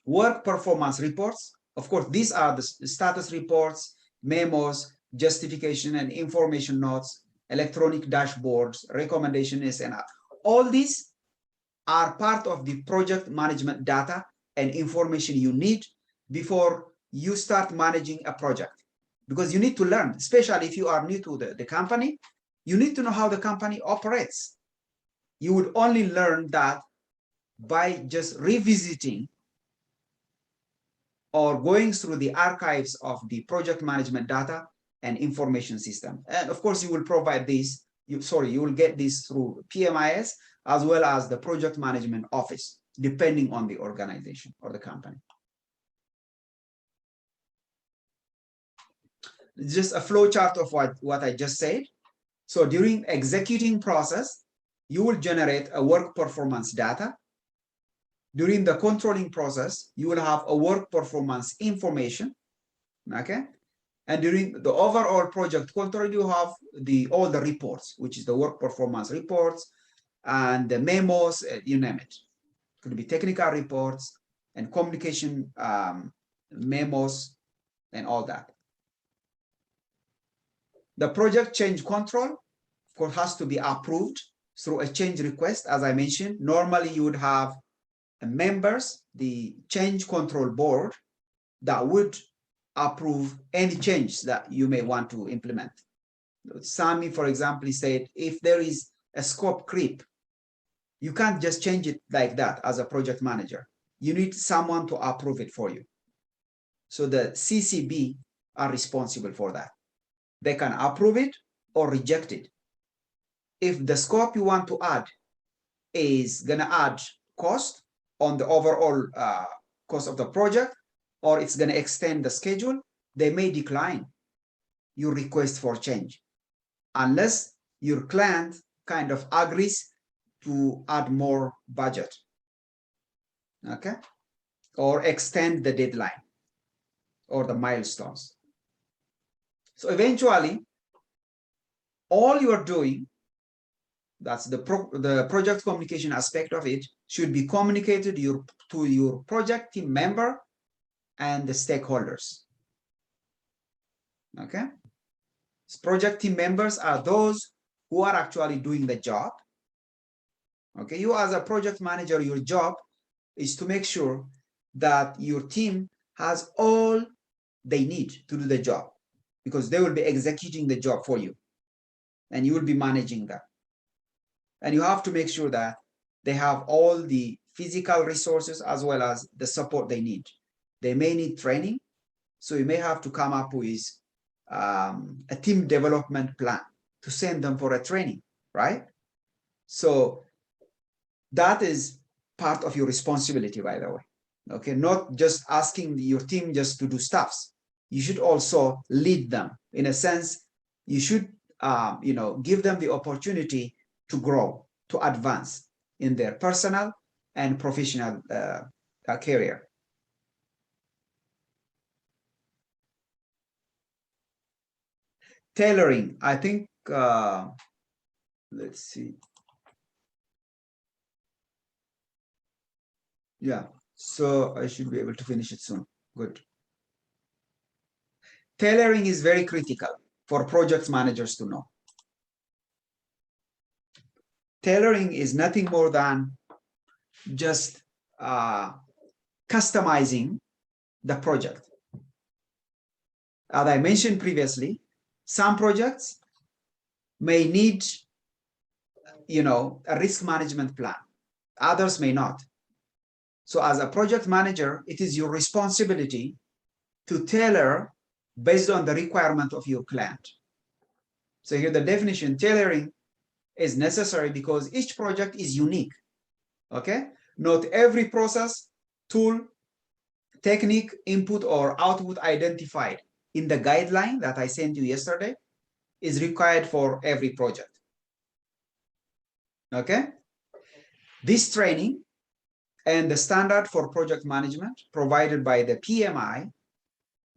Speaker 1: Work performance reports. Of course, these are the status reports, memos, justification and information notes, electronic dashboards, recommendations, and all these are part of the project management data and information you need before you start managing a project. Because you need to learn, especially if you are new to the company, you need to know how the company operates. You would only learn that by just revisiting or going through the archives of the project management data and information system. And of course, you will provide this, you will get this through PMIS as well as the project management office, depending on the organization or the company. Just a flow chart of what I just said. So during executing process, you will generate a work performance data. During the controlling process, you will have a work performance information, okay? And during the overall project control, you have all the reports, which is the work performance reports and the memos, you name it. It could be technical reports and communication memos and all that. The project change control, of course, has to be approved through a change request. As I mentioned, normally you would have members, the change control board, that would approve any change that you may want to implement. Sami, for example, said if there is a scope creep, you can't just change it like that as a project manager. You need someone to approve it for you. So the CCB are responsible for that. They can approve it or reject it. If the scope you want to add is going to add cost on the overall cost of the project, or it's going to extend the schedule, they may decline your request for change unless your client kind of agrees to add more budget, okay, or extend the deadline or the milestones. So eventually, all you are doing, that's the project communication aspect of it, should be communicated to your project team member and the stakeholders. Okay? So project team members are those who are actually doing the job. Okay, you as a project manager, your job is to make sure that your team has all they need to do the job, because they will be executing the job for you and you will be managing that. And you have to make sure that they have all the physical resources as well as the support they need. They may need training, so you may have to come up with a team development plan to send them for a training, right? So that is part of your responsibility, by the way. Okay, not just asking your team just to do stuffs. You should also lead them. In a sense, you should give them the opportunity to grow, to advance in their personal and professional career. Tailoring, I think, let's see. Yeah, so I should be able to finish it soon. Good. Tailoring is very critical for project managers to know. Tailoring is nothing more than just customizing the project. As I mentioned previously, some projects may need, a risk management plan. Others may not. So as a project manager, it is your responsibility to tailor based on the requirement of your client. So here the definition, tailoring is necessary because each project is unique, okay? Not every process, tool, technique, input, or output identified in the guideline that I sent you yesterday is required for every project, okay? This training and the standard for project management provided by the PMI,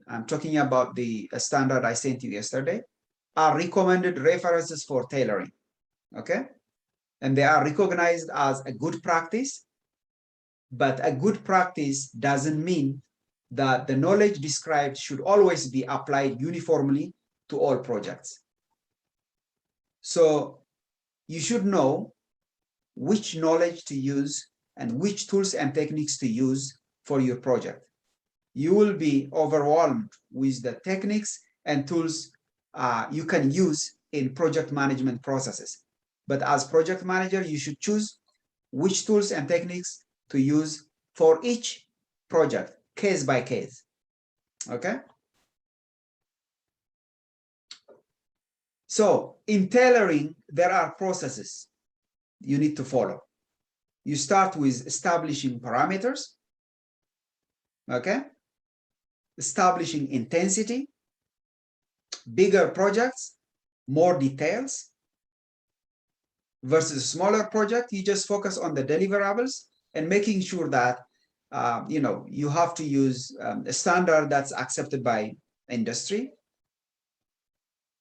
Speaker 1: I'm talking about the standard I sent you yesterday, are recommended references for tailoring, okay? And they are recognized as a good practice, but a good practice doesn't mean that the knowledge described should always be applied uniformly to all projects. So you should know which knowledge to use and which tools and techniques to use for your project. You will be overwhelmed with the techniques and tools you can use in project management processes. But as project manager, you should choose which tools and techniques to use for each project, case by case, okay? So in tailoring, there are processes you need to follow. You start with establishing parameters, okay? Establishing intensity, bigger projects, more details, versus smaller project, you just focus on the deliverables and making sure that you have to use a standard that's accepted by industry.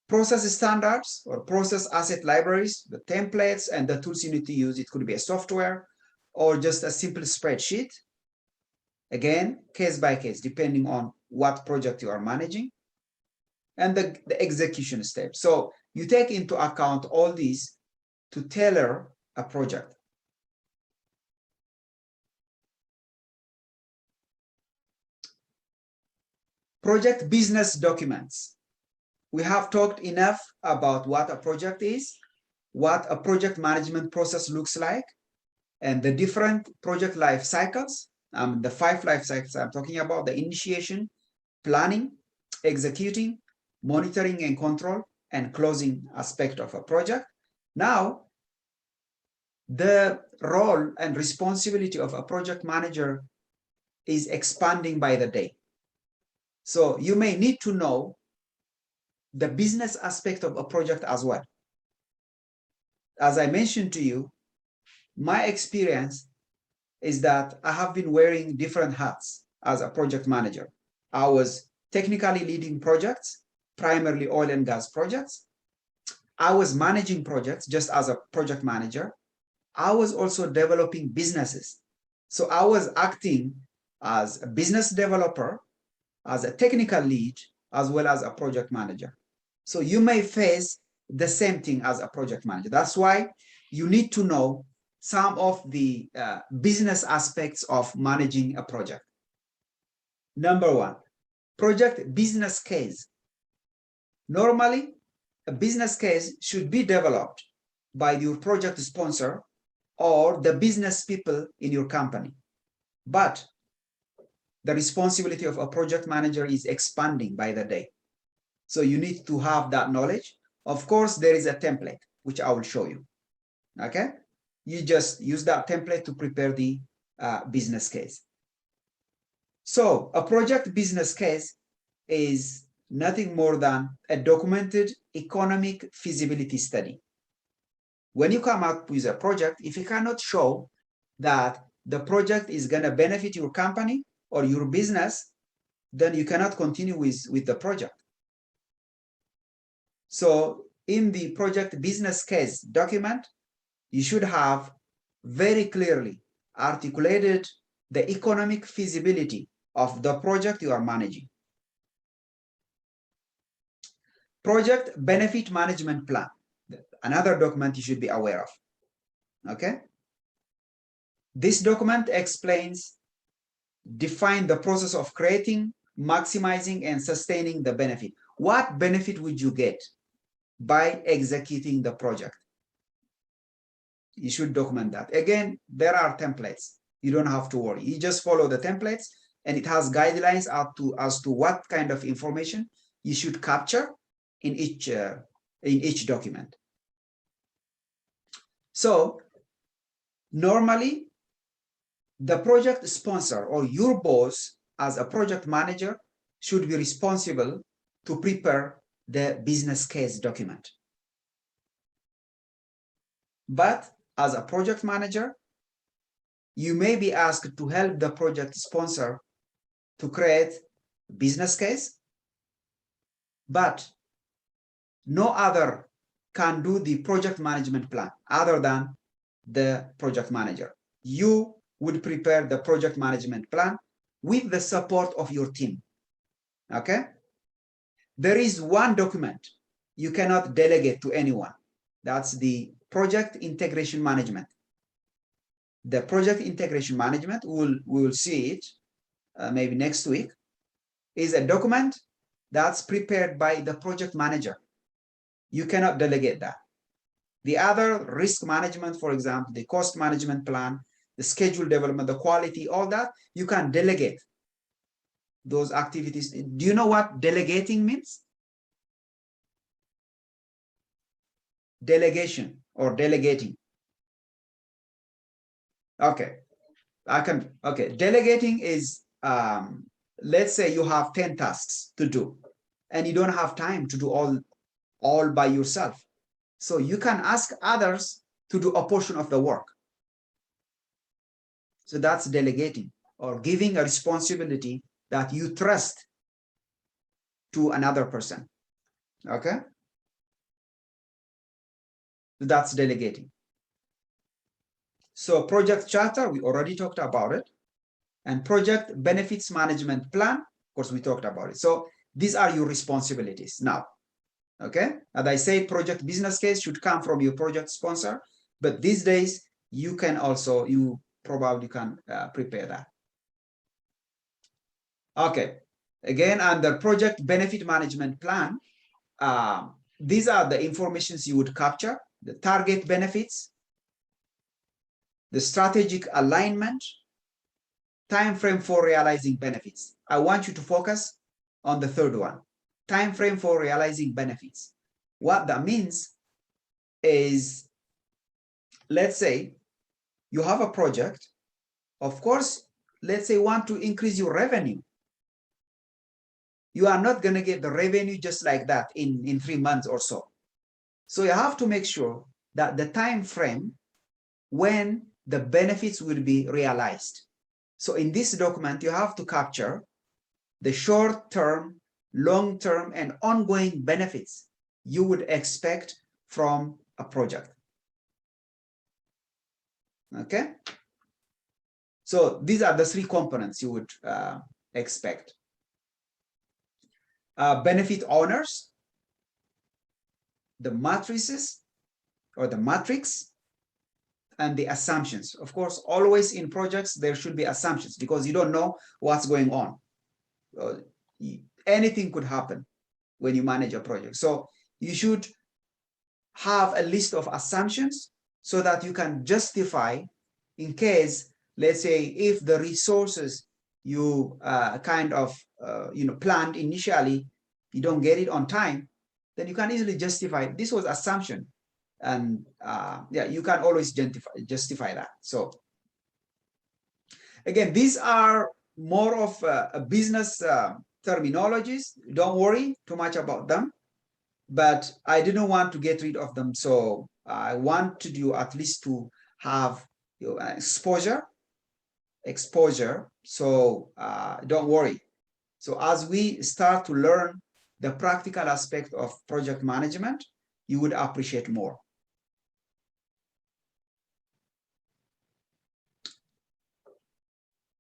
Speaker 1: Process standards or process asset libraries, the templates and the tools you need to use. It could be a software or just a simple spreadsheet. Again, case by case, depending on what project you are managing. And the execution steps. So you take into account all these to tailor a project. Project business documents. We have talked enough about what a project is, what a project management process looks like, and the different project life cycles, the 5 life cycles I'm talking about: the initiation, planning, executing, monitoring and control, and closing aspect of a project. Now, the role and responsibility of a project manager is expanding by the day. So you may need to know the business aspect of a project as well. As I mentioned to you, my experience is that I have been wearing different hats as a project manager. I was technically leading projects, primarily oil and gas projects. I was managing projects just as a project manager. I was also developing businesses. So I was acting as a business developer, as a technical lead, as well as a project manager. So you may face the same thing as a project manager. That's why you need to know some of the business aspects of managing a project. Number one, project business case. Normally, a business case should be developed by your project sponsor or the business people in your company. But the responsibility of a project manager is expanding by the day. So you need to have that knowledge. Of course, there is a template, which I will show you. Okay? You just use that template to prepare the business case. So a project business case is nothing more than a documented economic feasibility study. When you come up with a project, if you cannot show that the project is going to benefit your company or your business, then you cannot continue with the project. So in the project business case document, you should have very clearly articulated the economic feasibility of the project you are managing. Project benefit management plan, another document you should be aware of. Okay? This document explains, define the process of creating, maximizing, and sustaining the benefit. What benefit would you get by executing the project? You should document that. Again, there are templates. You don't have to worry. You just follow the templates, and it has guidelines as to what kind of information you should capture in each document. So normally, the project sponsor or your boss as a project manager should be responsible to prepare the business case document. But as a project manager, you may be asked to help the project sponsor to create a business case, but no other can do the project management plan other than the project manager. You would prepare the project management plan with the support of your team. Okay? There is one document you cannot delegate to anyone. That's the project integration management. The project integration management, we will see it maybe next week, is a document that's prepared by the project manager. You cannot delegate that. The other risk management, for example, the cost management plan, the schedule development, the quality, all that, you can delegate those activities. Do you know what delegating means? Delegation or delegating. Okay, delegating is, let's say you have 10 tasks to do and you don't have time to do all by yourself. So you can ask others to do a portion of the work. So that's delegating, or giving a responsibility that you trust to another person. Okay? So that's delegating. So project charter, we already talked about it. And project benefits management plan, of course, we talked about it. So these are your responsibilities now. Okay, as I say, project business case should come from your project sponsor, but these days you can also, you probably can prepare that. Okay, again, under project benefit management plan, these are the informations you would capture: the target benefits, the strategic alignment, time frame for realizing benefits. I want you to focus on the third one. Time frame for realizing benefits. What that means is, let's say you have a project. Of course, let's say you want to increase your revenue. You are not going to get the revenue just like that in 3 months or so. So you have to make sure that the time frame when the benefits will be realized. So in this document, you have to capture the short-term, long-term, and ongoing benefits you would expect from a project. Okay? So these are the 3 components you would expect. Benefit owners, the matrices or the matrix, and the assumptions. Of course, always in projects, there should be assumptions because you don't know what's going on. anything could happen when you manage a project. So you should have a list of assumptions so that you can justify in case, let's say, if the resources you planned initially, you don't get it on time, then you can easily justify this was assumption, and yeah, you can always justify that. So again, these are more of a business terminologies. Don't worry too much about them, but I didn't want to get rid of them. So I wanted you at least to have exposure. So don't worry. So as we start to learn the practical aspect of project management, you would appreciate more.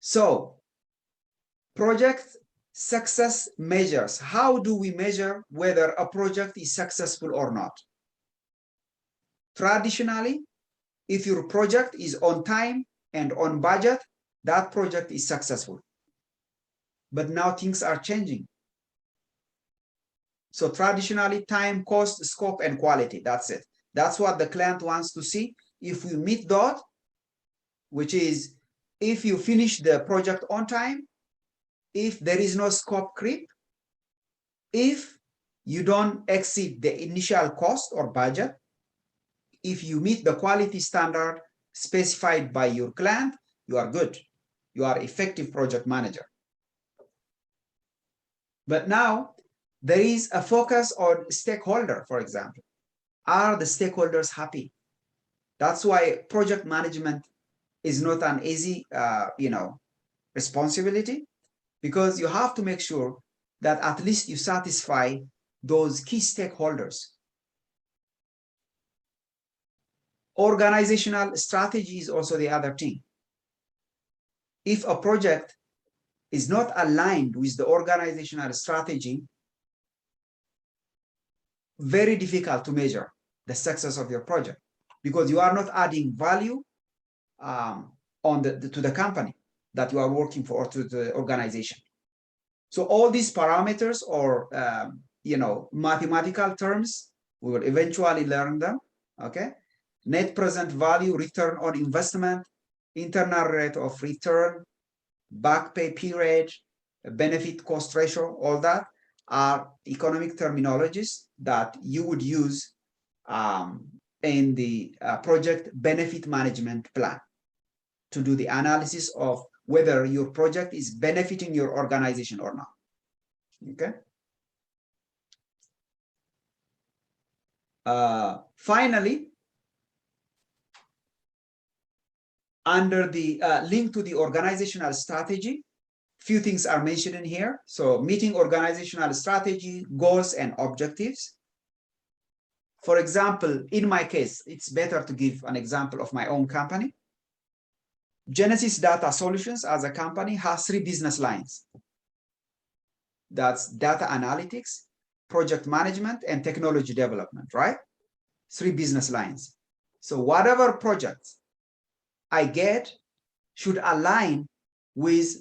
Speaker 1: So project success measures. How do we measure whether a project is successful or not? Traditionally, if your project is on time and on budget, that project is successful. But now things are changing. So traditionally, time, cost, scope, and quality, that's it. That's what the client wants to see. If we meet that, which is if you finish the project on time, if there is no scope creep, if you don't exceed the initial cost or budget, if you meet the quality standard specified by your client, you are good. You are effective project manager. But now there is a focus on stakeholder, for example. Are the stakeholders happy? That's why project management is not an easy, responsibility, because you have to make sure that at least you satisfy those key stakeholders. Organizational strategy is also the other thing. If a project is not aligned with the organizational strategy, very difficult to measure the success of your project, because you are not adding value to the company that you are working for, or to the organization. So all these parameters, or mathematical terms, we will eventually learn them. Okay, net present value, return on investment, internal rate of return, back pay period, benefit cost ratio, all that are economic terminologies that you would use in the project benefit management plan to do the analysis of whether your project is benefiting your organization or not. Okay. Finally, under the link to the organizational strategy, few things are mentioned in here. So meeting organizational strategy, goals, and objectives. For example, in my case, it's better to give an example of my own company. Genesis Data Solutions as a company has 3 business lines. That's data analytics, project management, and technology development, right? 3 business lines. So whatever projects I get should align with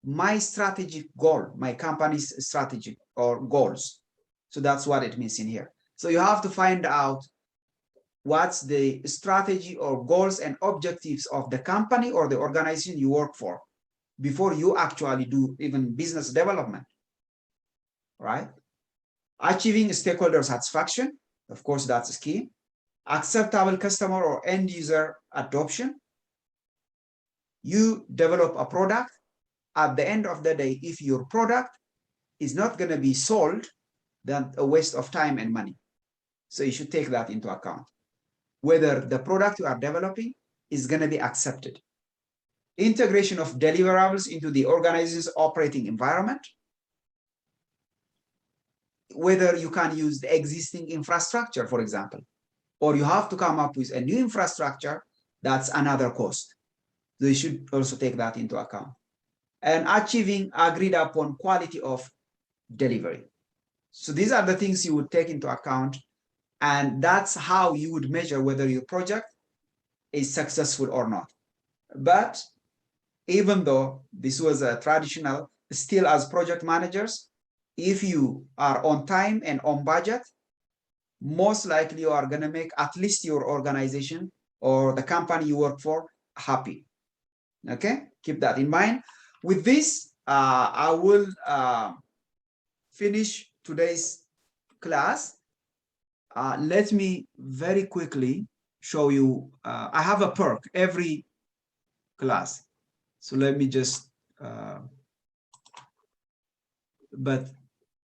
Speaker 1: my strategic goal, my company's strategy or goals. So that's what it means in here. So you have to find out what's the strategy or goals and objectives of the company or the organization you work for before you actually do even business development, right? Achieving stakeholder satisfaction, of course, that's key. Acceptable customer or end user adoption. You develop a product. At the end of the day, if your product is not going to be sold, then a waste of time and money. So you should take that into account, whether the product you are developing is going to be accepted. Integration of deliverables into the organization's operating environment, whether you can use the existing infrastructure, for example, or you have to come up with a new infrastructure, that's another cost. So you should also take that into account. And achieving agreed upon quality of delivery. So these are the things you would take into account, and that's how you would measure whether your project is successful or not. But even though this was a traditional, still as project managers, if you are on time and on budget, most likely you are going to make at least your organization or the company you work for happy. Okay, keep that in mind. With this, I will finish today's class. Let me very quickly show you. I have a perk every class. So let me just, but